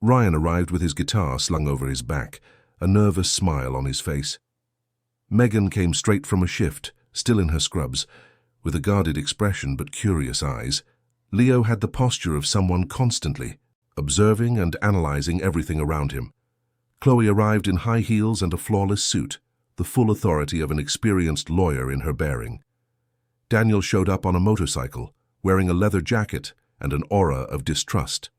Speaker 1: Ryan arrived with his guitar slung over his back, a nervous smile on his face. Megan came straight from a shift, still in her scrubs, with a guarded expression but curious eyes. Leo had the posture of someone constantly observing and analyzing everything around him. Chloe arrived in high heels and a flawless suit, the full authority of an experienced lawyer in her bearing. Daniel showed up on a motorcycle, wearing a leather jacket and an aura of distrust.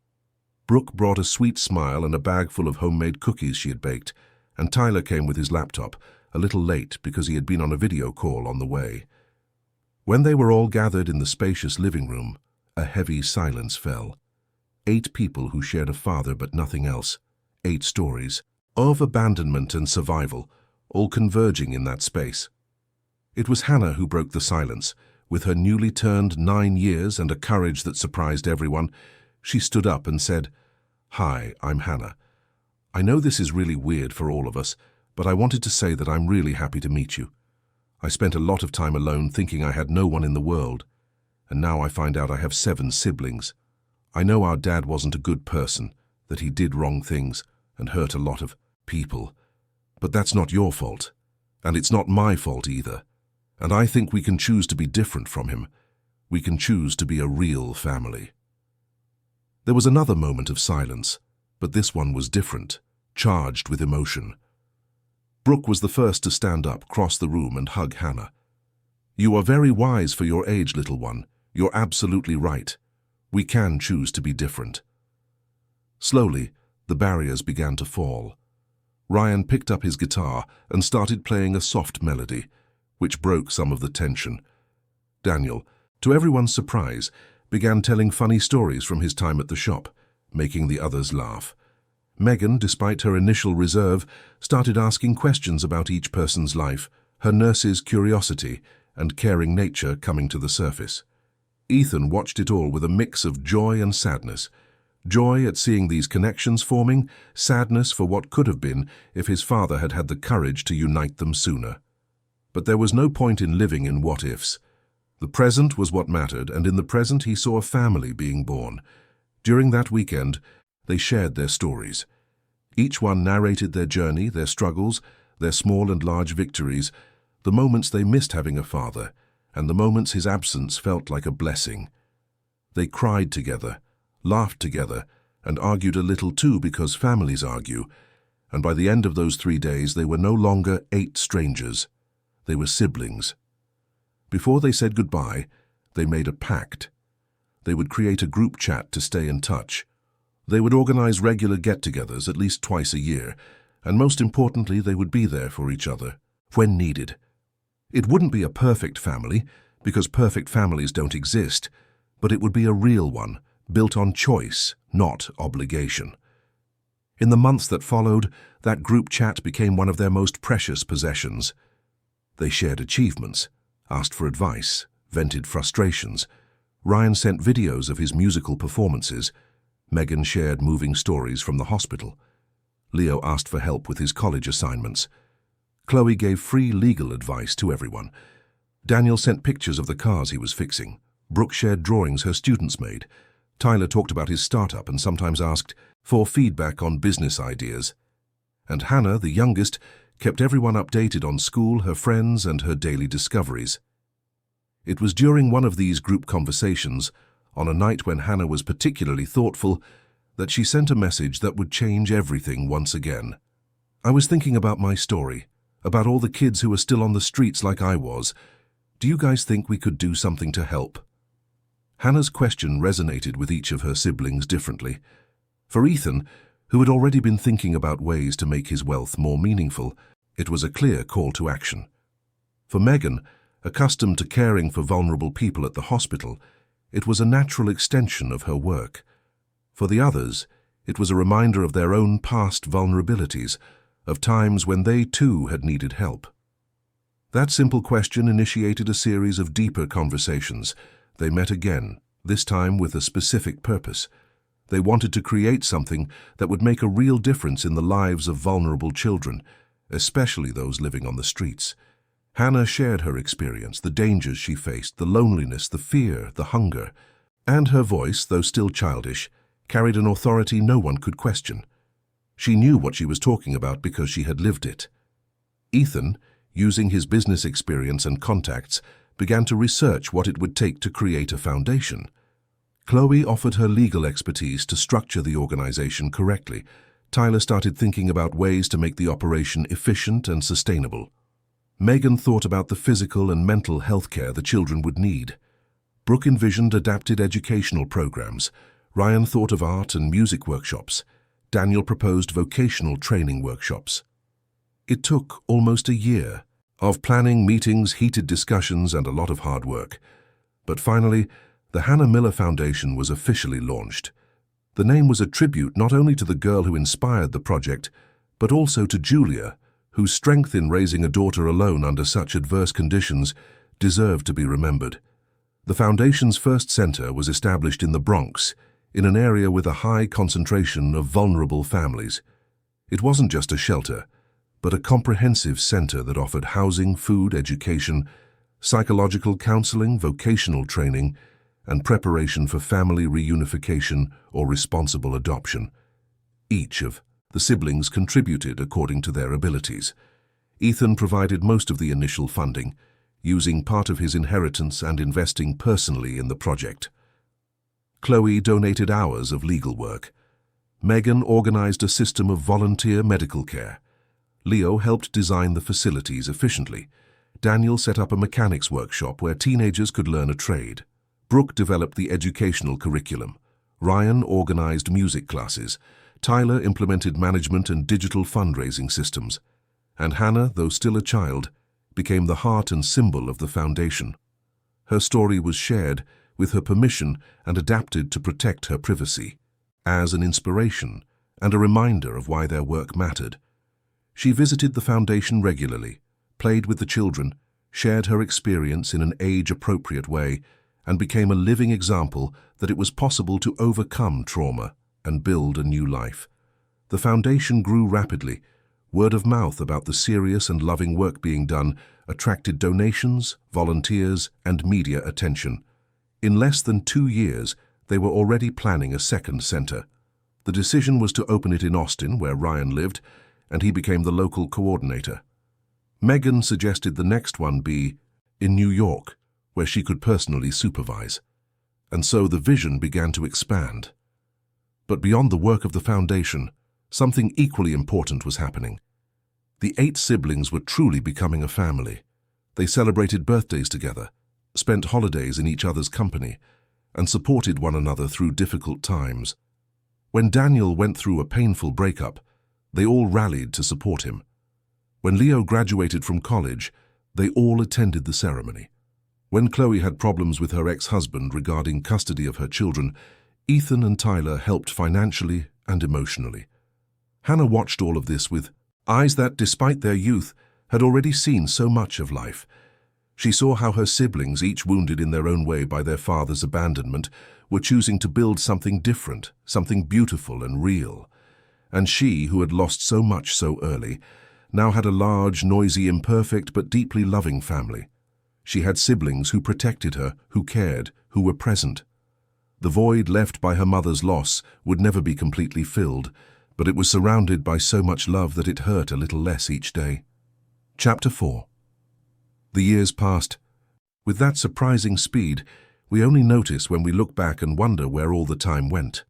Speaker 1: Brooke brought a sweet smile and a bag full of homemade cookies she had baked, and Tyler came with his laptop, a little late because he had been on a video call on the way. When they were all gathered in the spacious living room, a heavy silence fell. 8 people who shared a father but nothing else. 8 stories of abandonment and survival, all converging in that space. It was Hannah who broke the silence. With her newly turned 9 years and a courage that surprised everyone, she stood up and said, "Hi, I'm Hannah. I know this is really weird for all of us, but I wanted to say that I'm really happy to meet you. I spent a lot of time alone thinking I had no one in the world, and now I find out I have 7 siblings. I know our dad wasn't a good person, that he did wrong things and hurt a lot of people. But that's not your fault, and it's not my fault either. And I think we can choose to be different from him. We can choose to be a real family." There was another moment of silence, but this one was different, charged with emotion. Brooke was the first to stand up, cross the room, and hug Hannah. "You are very wise for your age, little one. You're absolutely right. We can choose to be different." Slowly, the barriers began to fall. Ryan picked up his guitar and started playing a soft melody, which broke some of the tension. Daniel, to everyone's surprise, began telling funny stories from his time at the shop, making the others laugh. Megan, despite her initial reserve, started asking questions about each person's life, her nurse's curiosity and caring nature coming to the surface. Ethan watched it all with a mix of joy and sadness. Joy at seeing these connections forming, sadness for what could have been if his father had had the courage to unite them sooner. But there was no point in living in what-ifs. The present was what mattered, and in the present he saw a family being born. During that weekend, They shared their stories. Each one narrated their journey, their struggles, their small and large victories, the moments they missed having a father, and the moments his absence felt like a blessing. They cried together, laughed together, and argued a little too, because families argue, and by the end of those 3 days they were no longer 8 strangers. They were siblings. Before they said goodbye, they made a pact. They would create a group chat to stay in touch. They would organize regular get-togethers at least twice a year, and most importantly, they would be there for each other, when needed. It wouldn't be a perfect family, because perfect families don't exist, but it would be a real one, built on choice, not obligation. In the months that followed, that group chat became one of their most precious possessions. They shared achievements, asked for advice, vented frustrations. Ryan sent videos of his musical performances. Megan shared moving stories from the hospital. Leo asked for help with his college assignments. Chloe gave free legal advice to everyone. Daniel sent pictures of the cars he was fixing. Brooke shared drawings her students made. Tyler talked about his startup and sometimes asked for feedback on business ideas. And Hannah, the youngest, kept everyone updated on school, her friends, and her daily discoveries. It was during one of these group conversations, on a night when Hannah was particularly thoughtful, that she sent a message that would change everything once again. "I was thinking about my story, about all the kids who are still on the streets like I was. Do you guys think we could do something to help?" Hannah's question resonated with each of her siblings differently. For Ethan, who had already been thinking about ways to make his wealth more meaningful, it was a clear call to action. For Megan, accustomed to caring for vulnerable people at the hospital, it was a natural extension of her work. For the others, it was a reminder of their own past vulnerabilities, of times when they too had needed help. That simple question initiated a series of deeper conversations. They met again, this time with a specific purpose. They wanted to create something that would make a real difference in the lives of vulnerable children, especially those living on the streets. Hannah shared her experience, the dangers she faced, the loneliness, the fear, the hunger. And her voice, though still childish, carried an authority no one could question. She knew what she was talking about because she had lived it. Ethan, using his business experience and contacts, began to research what it would take to create a foundation. Chloe offered her legal expertise to structure the organization correctly. Tyler started thinking about ways to make the operation efficient and sustainable. Megan thought about the physical and mental health care the children would need. Brooke envisioned adapted educational programs. Ryan thought of art and music workshops. Daniel proposed vocational training workshops. It took almost a year of planning, meetings, heated discussions, and a lot of hard work. But finally, the Hannah Miller Foundation was officially launched. The name was a tribute not only to the girl who inspired the project, but also to Julia, whose strength in raising a daughter alone under such adverse conditions deserved to be remembered. The foundation's first center was established in the Bronx, in an area with a high concentration of vulnerable families. It wasn't just a shelter, but a comprehensive center that offered housing, food, education, psychological counseling, vocational training, and preparation for family reunification or responsible adoption. Each of the siblings contributed according to their abilities. Ethan provided most of the initial funding, using part of his inheritance and investing personally in the project. Chloe donated hours of legal work. Megan organized a system of volunteer medical care. Leo helped design the facilities efficiently. Daniel set up a mechanics workshop where teenagers could learn a trade. Brooke developed the educational curriculum. Ryan organized music classes. Tyler implemented management and digital fundraising systems. And Hannah, though still a child, became the heart and symbol of the foundation. Her story was shared with her permission and adapted to protect her privacy, as an inspiration and a reminder of why their work mattered. She visited the foundation regularly, played with the children, shared her experience in an age-appropriate way, and became a living example that it was possible to overcome trauma and build a new life. The foundation grew rapidly. Word of mouth about the serious and loving work being done attracted donations, volunteers, and media attention. In less than 2 years, they were already planning a second center. The decision was to open it in Austin, where Ryan lived, and he became the local coordinator. Megan suggested the next one be in New York, where she could personally supervise. And so the vision began to expand. But beyond the work of the foundation, something equally important was happening. The 8 siblings were truly becoming a family. They celebrated birthdays together, spent holidays in each other's company, and supported one another through difficult times. When Daniel went through a painful breakup, they all rallied to support him. When Leo graduated from college, they all attended the ceremony. When Chloe had problems with her ex-husband regarding custody of her children, Ethan and Tyler helped financially and emotionally. Hannah watched all of this with eyes that, despite their youth, had already seen so much of life. She saw how her siblings, each wounded in their own way by their father's abandonment, were choosing to build something different, something beautiful and real. And she, who had lost so much so early, now had a large, noisy, imperfect but deeply loving family. She had siblings who protected her, who cared, who were present. The void left by her mother's loss would never be completely filled, but it was surrounded by so much love that it hurt a little less each day. Chapter 4. The years passed. With that surprising speed, we only notice when we look back and wonder where all the time went.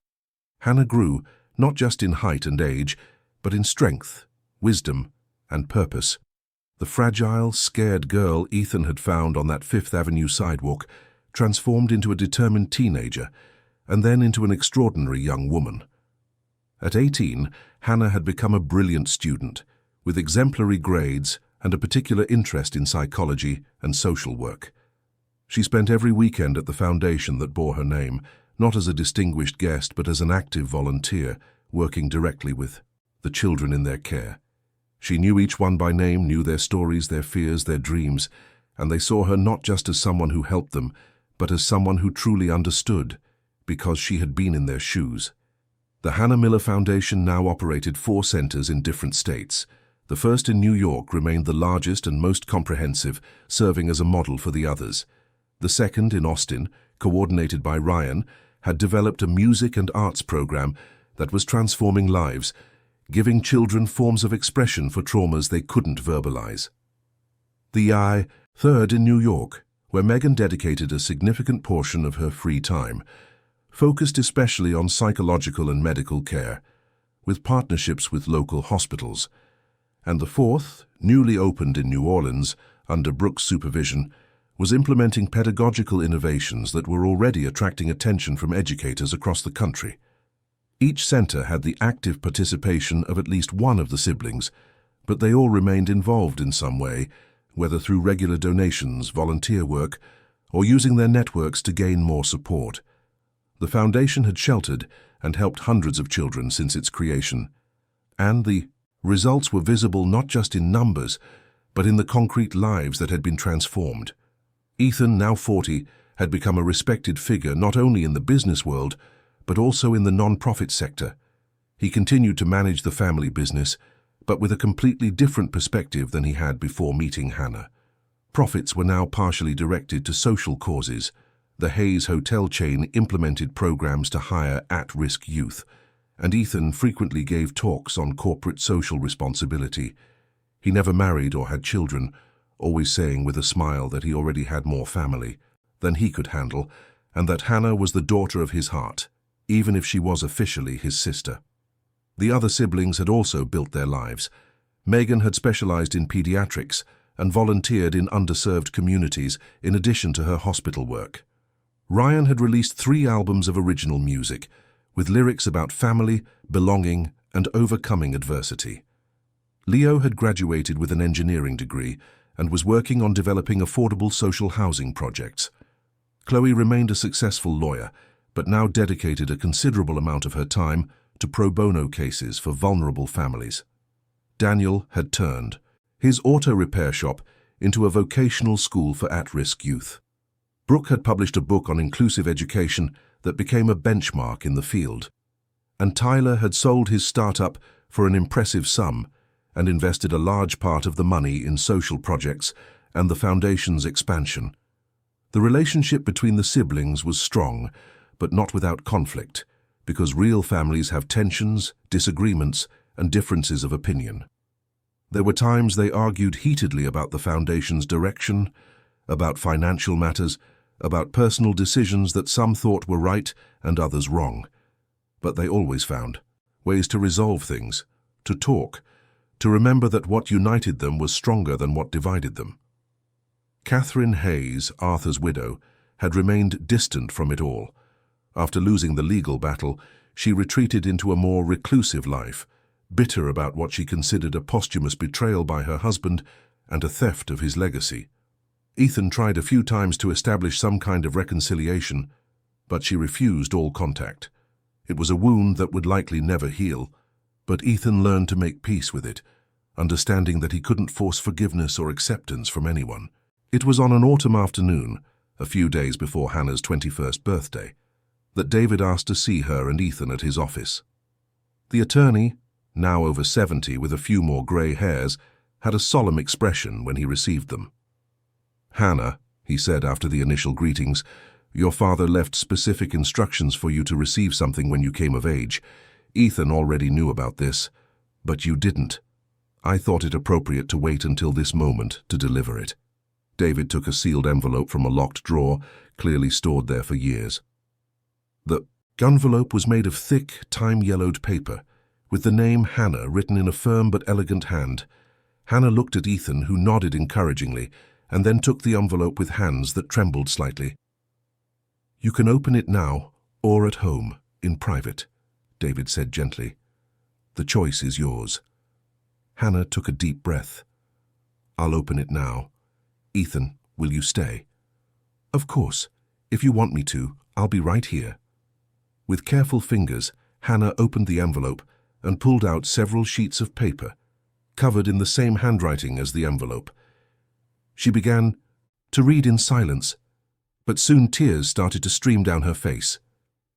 Speaker 1: Hannah grew, not just in height and age, but in strength, wisdom, and purpose. The fragile, scared girl Ethan had found on that Fifth Avenue sidewalk transformed into a determined teenager, and then into an extraordinary young woman. At 18, Hannah had become a brilliant student, with exemplary grades and a particular interest in psychology and social work. She spent every weekend at the foundation that bore her name, not as a distinguished guest but as an active volunteer, working directly with the children in their care. She knew each one by name, knew their stories, their fears, their dreams, and they saw her not just as someone who helped them, but as someone who truly understood, because she had been in their shoes. The Hannah Miller Foundation now operated 4 centers in different states. The first in New York remained the largest and most comprehensive, serving as a model for the others. The second in Austin, coordinated by Ryan, had developed a music and arts program that was transforming lives, giving children forms of expression for traumas they couldn't verbalize. The third in New York, where Megan dedicated a significant portion of her free time, focused especially on psychological and medical care, with partnerships with local hospitals. And the fourth, newly opened in New Orleans, under Brooke's supervision, was implementing pedagogical innovations that were already attracting attention from educators across the country. Each center had the active participation of at least one of the siblings, but they all remained involved in some way, whether through regular donations, volunteer work, or using their networks to gain more support. The foundation had sheltered and helped hundreds of children since its creation, and the results were visible not just in numbers, but in the concrete lives that had been transformed. Ethan, now 40, had become a respected figure not only in the business world, but also in the non-profit sector. He continued to manage the family business, but with a completely different perspective than he had before meeting Hannah. Profits were now partially directed to social causes. The Hayes hotel chain implemented programs to hire at-risk youth, and Ethan frequently gave talks on corporate social responsibility. He never married or had children, always saying with a smile that he already had more family than he could handle, and that Hannah was the daughter of his heart, even if she was officially his sister. The other siblings had also built their lives. Megan had specialized in pediatrics and volunteered in underserved communities in addition to her hospital work. Ryan had released 3 albums of original music, with lyrics about family, belonging, and overcoming adversity. Leo had graduated with an engineering degree and was working on developing affordable social housing projects. Chloe remained a successful lawyer, but now dedicated a considerable amount of her time to pro bono cases for vulnerable families. Daniel had turned his auto repair shop into a vocational school for at-risk youth. Brooke had published a book on inclusive education that became a benchmark in the field. And Tyler had sold his startup for an impressive sum and invested a large part of the money in social projects and the foundation's expansion. The relationship between the siblings was strong, but not without conflict, because real families have tensions, disagreements, and differences of opinion. There were times they argued heatedly about the foundation's direction, about financial matters, about personal decisions that some thought were right and others wrong. But they always found ways to resolve things, to talk, to remember that what united them was stronger than what divided them. Catherine Hayes, Arthur's widow, had remained distant from it all. After losing the legal battle, she retreated into a more reclusive life, bitter about what she considered a posthumous betrayal by her husband and a theft of his legacy. Ethan tried a few times to establish some kind of reconciliation, but she refused all contact. It was a wound that would likely never heal, but Ethan learned to make peace with it, understanding that he couldn't force forgiveness or acceptance from anyone. It was on an autumn afternoon, a few days before Hannah's 21st birthday, that David asked to see her and Ethan at his office. The attorney, now over 70 with a few more grey hairs, had a solemn expression when he received them. "Hannah," he said after the initial greetings, "your father left specific instructions for you to receive something when you came of age. Ethan already knew about this, but you didn't. I thought it appropriate to wait until this moment to deliver it." David took a sealed envelope from a locked drawer, clearly stored there for years. The envelope was made of thick, time-yellowed paper, with the name Hannah written in a firm but elegant hand. Hannah looked at Ethan, who nodded encouragingly, and then took the envelope with hands that trembled slightly. "You can open it now, or at home, in private," David said gently. "The choice is yours." Hannah took a deep breath. "I'll open it now. Ethan, will you stay?" "Of course. If you want me to, I'll be right here." With careful fingers, Hannah opened the envelope and pulled out several sheets of paper, covered in the same handwriting as the envelope. She began to read in silence, but soon tears started to stream down her face.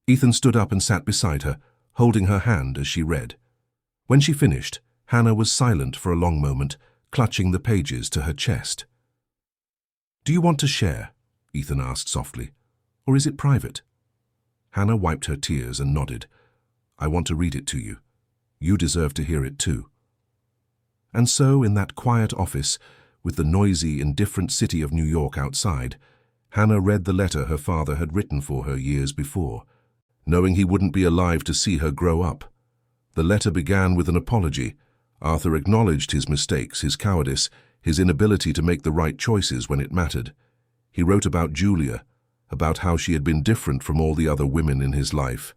Speaker 1: Ethan stood up and sat beside her, holding her hand as she read. When she finished, Hannah was silent for a long moment, clutching the pages to her chest. "Do you want to share?" Ethan asked softly. "Or is it private?" Hannah wiped her tears and nodded. "I want to read it to you. You deserve to hear it too." And so, in that quiet office, with the noisy, indifferent city of New York outside, Hannah read the letter her father had written for her years before, knowing he wouldn't be alive to see her grow up. The letter began with an apology. Arthur acknowledged his mistakes, his cowardice, his inability to make the right choices when it mattered. He wrote about Julia, about how she had been different from all the other women in his life,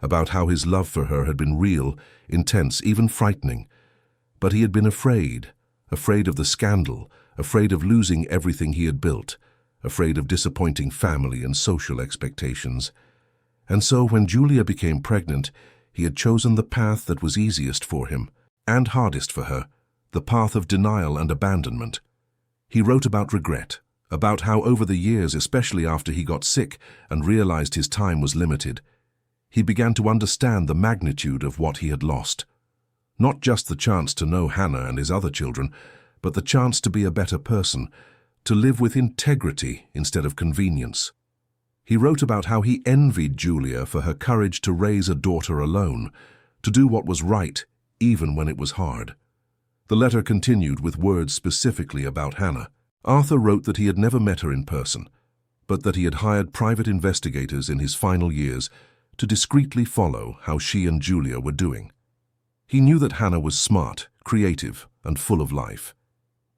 Speaker 1: about how his love for her had been real, intense, even frightening. But he had been afraid of the scandal, afraid of losing everything he had built, afraid of disappointing family and social expectations. And so when Julia became pregnant, he had chosen the path that was easiest for him, and hardest for her, the path of denial and abandonment. He wrote about regret, about how over the years, especially after he got sick and realized his time was limited, he began to understand the magnitude of what he had lost. Not just the chance to know Hannah and his other children, but the chance to be a better person, to live with integrity instead of convenience. He wrote about how he envied Julia for her courage to raise a daughter alone, to do what was right, even when it was hard. The letter continued with words specifically about Hannah. Arthur wrote that he had never met her in person, but that he had hired private investigators in his final years to discreetly follow how she and Julia were doing. He knew that Hannah was smart, creative, and full of life.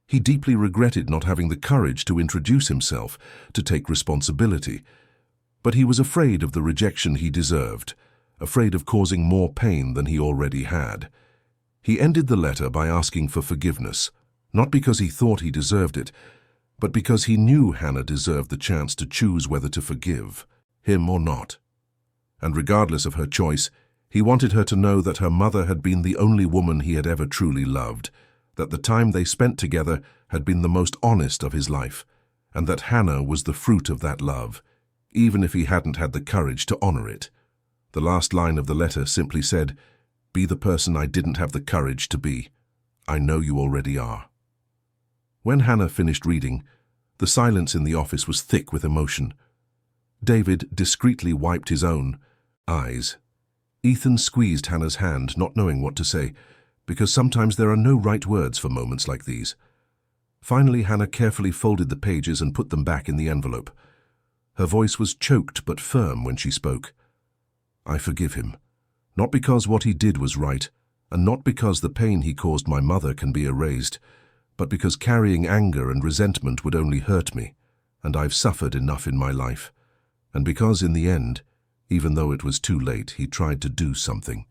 Speaker 1: He deeply regretted not having the courage to introduce himself, to take responsibility, but he was afraid of the rejection he deserved, afraid of causing more pain than he already had. He ended the letter by asking for forgiveness, not because he thought he deserved it, but because he knew Hannah deserved the chance to choose whether to forgive him or not. And regardless of her choice, he wanted her to know that her mother had been the only woman he had ever truly loved, that the time they spent together had been the most honest of his life, and that Hannah was the fruit of that love, even if he hadn't had the courage to honor it. The last line of the letter simply said, "Be the person I didn't have the courage to be. I know you already are." When Hannah finished reading, the silence in the office was thick with emotion. David discreetly wiped his own eyes. Ethan squeezed Hannah's hand, not knowing what to say, because sometimes there are no right words for moments like these. Finally, Hannah carefully folded the pages and put them back in the envelope. Her voice was choked but firm when she spoke. "I forgive him, not because what he did was right, and not because the pain he caused my mother can be erased, but because carrying anger and resentment would only hurt me, and I've suffered enough in my life, and because in the end, even though it was too late, he tried to do something.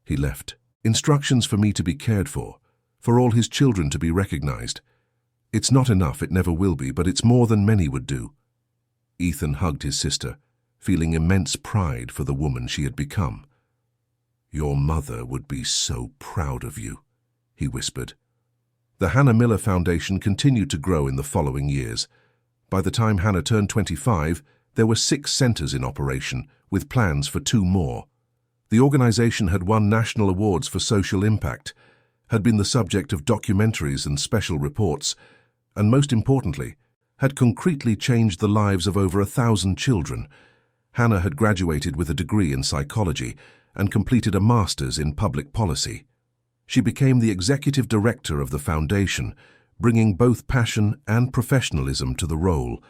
Speaker 1: He left instructions for me to be cared for all his children to be recognized. It's not enough, it never will be, but it's more than many would do." Ethan hugged his sister, feeling immense pride for the woman she had become. "Your mother would be so proud of you," he whispered. The Hannah Miller Foundation continued to grow in the following years. By the time Hannah turned 25, there were 6 centers in operation, with plans for 2 more. The organization had won national awards for social impact, had been the subject of documentaries and special reports, and most importantly, had concretely changed the lives of over 1,000 children. Hannah had graduated with a degree in psychology and completed a master's in public policy. She became the executive director of the foundation, bringing both passion and professionalism to the role.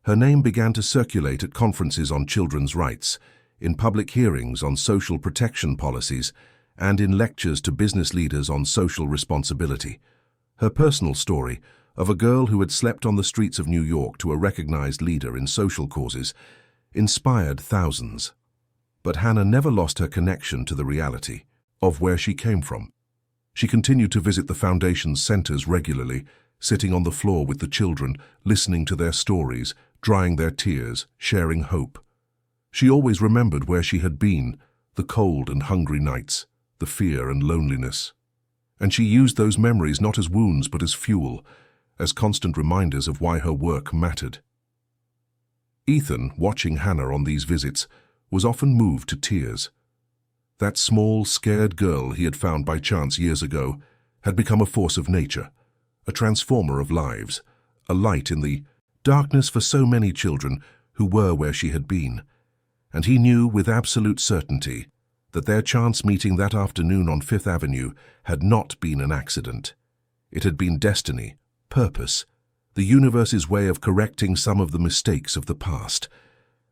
Speaker 1: Her name began to circulate at conferences on children's rights, in public hearings on social protection policies, and in lectures to business leaders on social responsibility. Her personal story, of a girl who had slept on the streets of New York to a recognized leader in social causes, inspired thousands. But Hannah never lost her connection to the reality of where she came from. She continued to visit the foundation's centers regularly, sitting on the floor with the children, listening to their stories, drying their tears, sharing hope. She always remembered where she had been, the cold and hungry nights, the fear and loneliness. And she used those memories not as wounds but as fuel, as constant reminders of why her work mattered. Ethan, watching Hannah on these visits, was often moved to tears. That small, scared girl he had found by chance years ago had become a force of nature, a transformer of lives, a light in the darkness for so many children who were where she had been. And he knew with absolute certainty that their chance meeting that afternoon on Fifth Avenue had not been an accident. It had been destiny, purpose, the universe's way of correcting some of the mistakes of the past.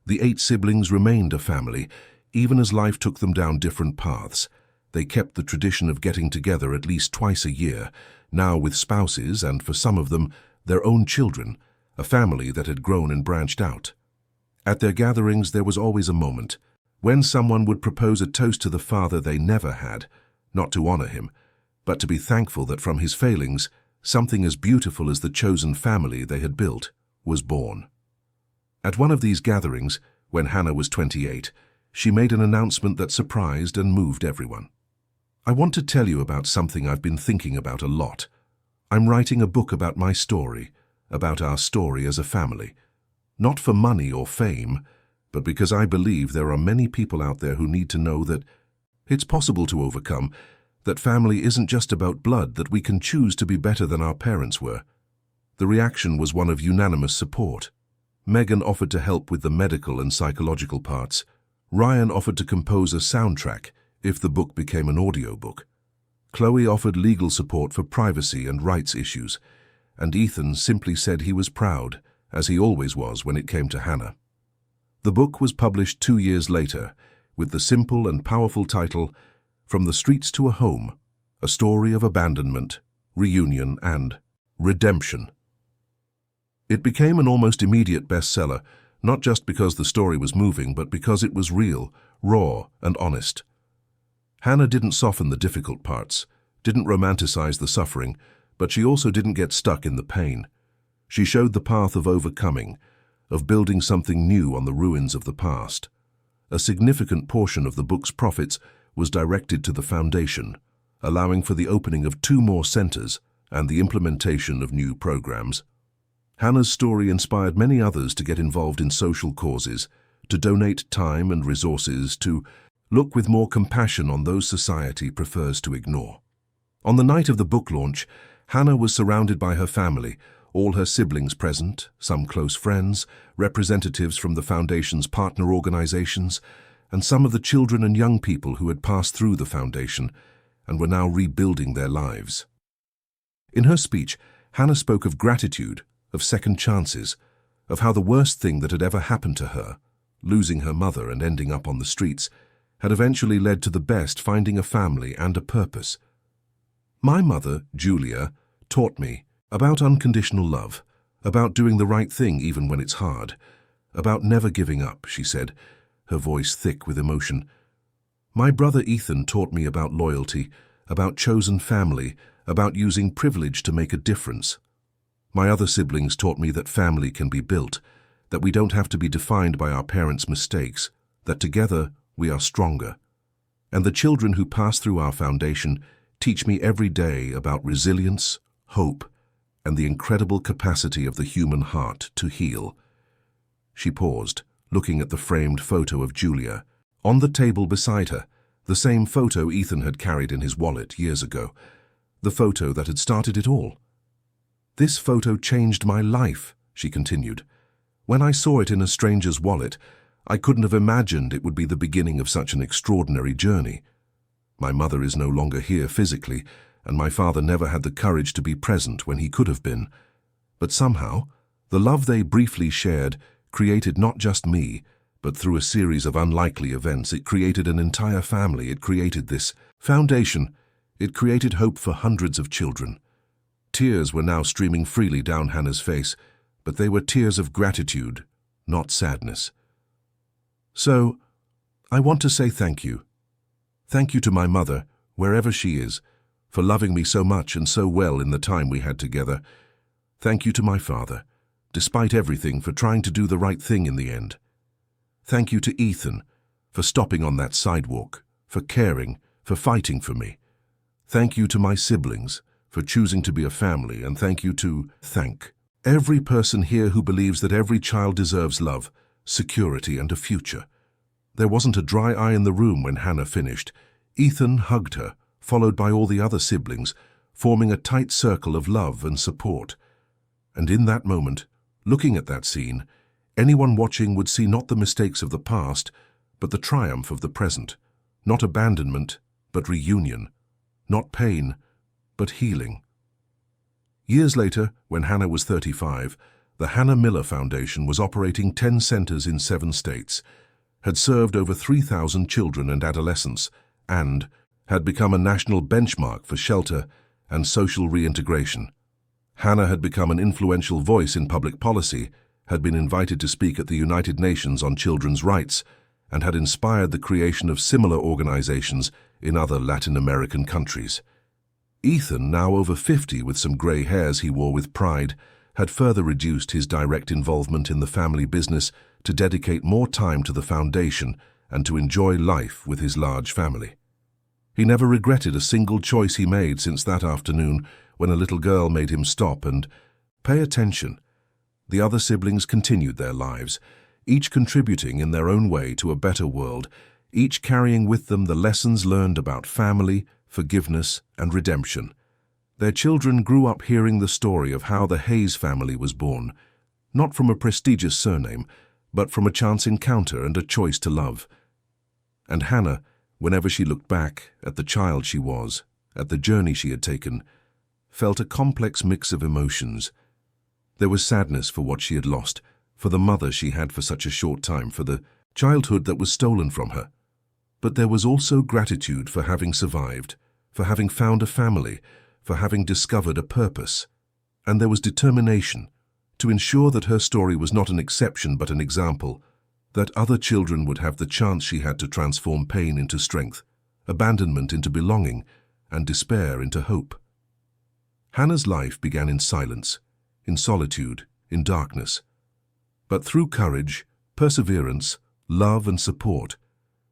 Speaker 1: The 8 siblings remained a family, even as life took them down different paths. They kept the tradition of getting together at least twice a year, now with spouses and, for some of them, their own children, a family that had grown and branched out. At their gatherings there was always a moment when someone would propose a toast to the father they never had, not to honor him, but to be thankful that from his failings, something as beautiful as the chosen family they had built was born. At one of these gatherings, when Hannah was 28, she made an announcement that surprised and moved everyone. "I want to tell you about something I've been thinking about a lot. I'm writing a book about my story, about our story as a family. Not for money or fame, but because I believe there are many people out there who need to know that it's possible to overcome, that family isn't just about blood, that we can choose to be better than our parents were." The reaction was one of unanimous support. Megan offered to help with the medical and psychological parts. Ryan offered to compose a soundtrack if the book became an audiobook. Chloe offered legal support for privacy and rights issues, and Ethan simply said he was proud, as he always was when it came to Hannah. The book was published 2 years later, with the simple and powerful title, From the Streets to a Home, a story of abandonment, reunion, and redemption. It became an almost immediate bestseller, not just because the story was moving, but because it was real, raw, and honest. Hannah didn't soften the difficult parts, didn't romanticize the suffering, but she also didn't get stuck in the pain. She showed the path of overcoming, of building something new on the ruins of the past. A significant portion of the book's profits was directed to the foundation, allowing for the opening of 2 more centers and the implementation of new programs. Hannah's story inspired many others to get involved in social causes, to donate time and resources, to look with more compassion on those society prefers to ignore. On the night of the book launch, Hannah was surrounded by her family, all her siblings present, some close friends, representatives from the Foundation's partner organizations, and some of the children and young people who had passed through the foundation and were now rebuilding their lives. In her speech, Hannah spoke of gratitude, of second chances, of how the worst thing that had ever happened to her, losing her mother and ending up on the streets, had eventually led to the best, finding a family and a purpose. My mother, Julia, taught me about unconditional love, about doing the right thing even when it's hard, about never giving up, she said, her voice thick with emotion. My brother Ethan taught me about loyalty, about chosen family, about using privilege to make a difference. My other siblings taught me that family can be built, that we don't have to be defined by our parents' mistakes, that together we are stronger. And the children who pass through our foundation teach me every day about resilience, hope, and the incredible capacity of the human heart to heal. She paused, looking at the framed photo of Julia. On the table beside her, the same photo Ethan had carried in his wallet years ago, the photo that had started it all. This photo changed my life, she continued. When I saw it in a stranger's wallet, I couldn't have imagined it would be the beginning of such an extraordinary journey. My mother is no longer here physically, and my father never had the courage to be present when he could have been. But somehow, the love they briefly shared created not just me, but through a series of unlikely events, it created an entire family. It created this foundation. It created hope for hundreds of children. Tears were now streaming freely down Hannah's face, but they were tears of gratitude, not sadness. So, I want to say thank you. Thank you to my mother, wherever she is, for loving me so much and so well in the time we had together. Thank you to my father, despite everything, for trying to do the right thing in the end. Thank you to Ethan, for stopping on that sidewalk, for caring, for fighting for me. Thank you to my siblings, for choosing to be a family, and thank you to every person here who believes that every child deserves love, security, and a future. There wasn't a dry eye in the room when Hannah finished. Ethan hugged her, followed by all the other siblings, forming a tight circle of love and support. And in that moment, looking at that scene, anyone watching would see not the mistakes of the past, but the triumph of the present. Not abandonment, but reunion. Not pain, but healing. Years later, when Hannah was 35, the Hannah Miller Foundation was operating 10 centers in 7 states, had served over 3,000 children and adolescents, and had become a national benchmark for shelter and social reintegration. Hannah had become an influential voice in public policy, had been invited to speak at the United Nations on children's rights, and had inspired the creation of similar organizations in other Latin American countries. Ethan, now over 50 with some grey hairs he wore with pride, had further reduced his direct involvement in the family business to dedicate more time to the foundation and to enjoy life with his large family. He never regretted a single choice he made since that afternoon when a little girl made him stop and pay attention. The other siblings continued their lives, each contributing in their own way to a better world, each carrying with them the lessons learned about family, forgiveness, and redemption. Their children grew up hearing the story of how the Hayes family was born, not from a prestigious surname, but from a chance encounter and a choice to love. And Hannah, whenever she looked back at the child she was, at the journey she had taken, felt a complex mix of emotions. There was sadness for what she had lost, for the mother she had for such a short time, for the childhood that was stolen from her. But there was also gratitude for having survived, for having found a family, for having discovered a purpose. And there was determination to ensure that her story was not an exception but an example, that other children would have the chance she had to transform pain into strength, abandonment into belonging, and despair into hope. Hannah's life began in silence, in solitude, in darkness. But through courage, perseverance, love, and support,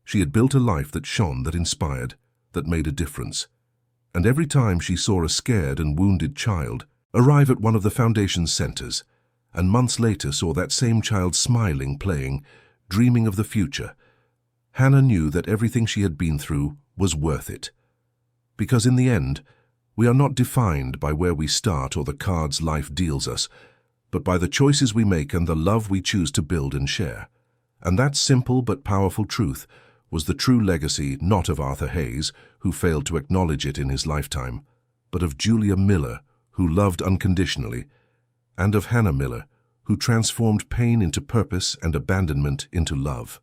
Speaker 1: she had built a life that shone, that inspired, that made a difference. And every time she saw a scared and wounded child arrive at one of the Foundation's centers, and months later saw that same child smiling, playing, dreaming of the future, Hannah knew that everything she had been through was worth it. Because in the end, we are not defined by where we start or the cards life deals us, but by the choices we make and the love we choose to build and share. And that simple but powerful truth was the true legacy not of Arthur Hayes, who failed to acknowledge it in his lifetime, but of Julia Miller, who loved unconditionally, and of Hannah Miller, who transformed pain into purpose and abandonment into love.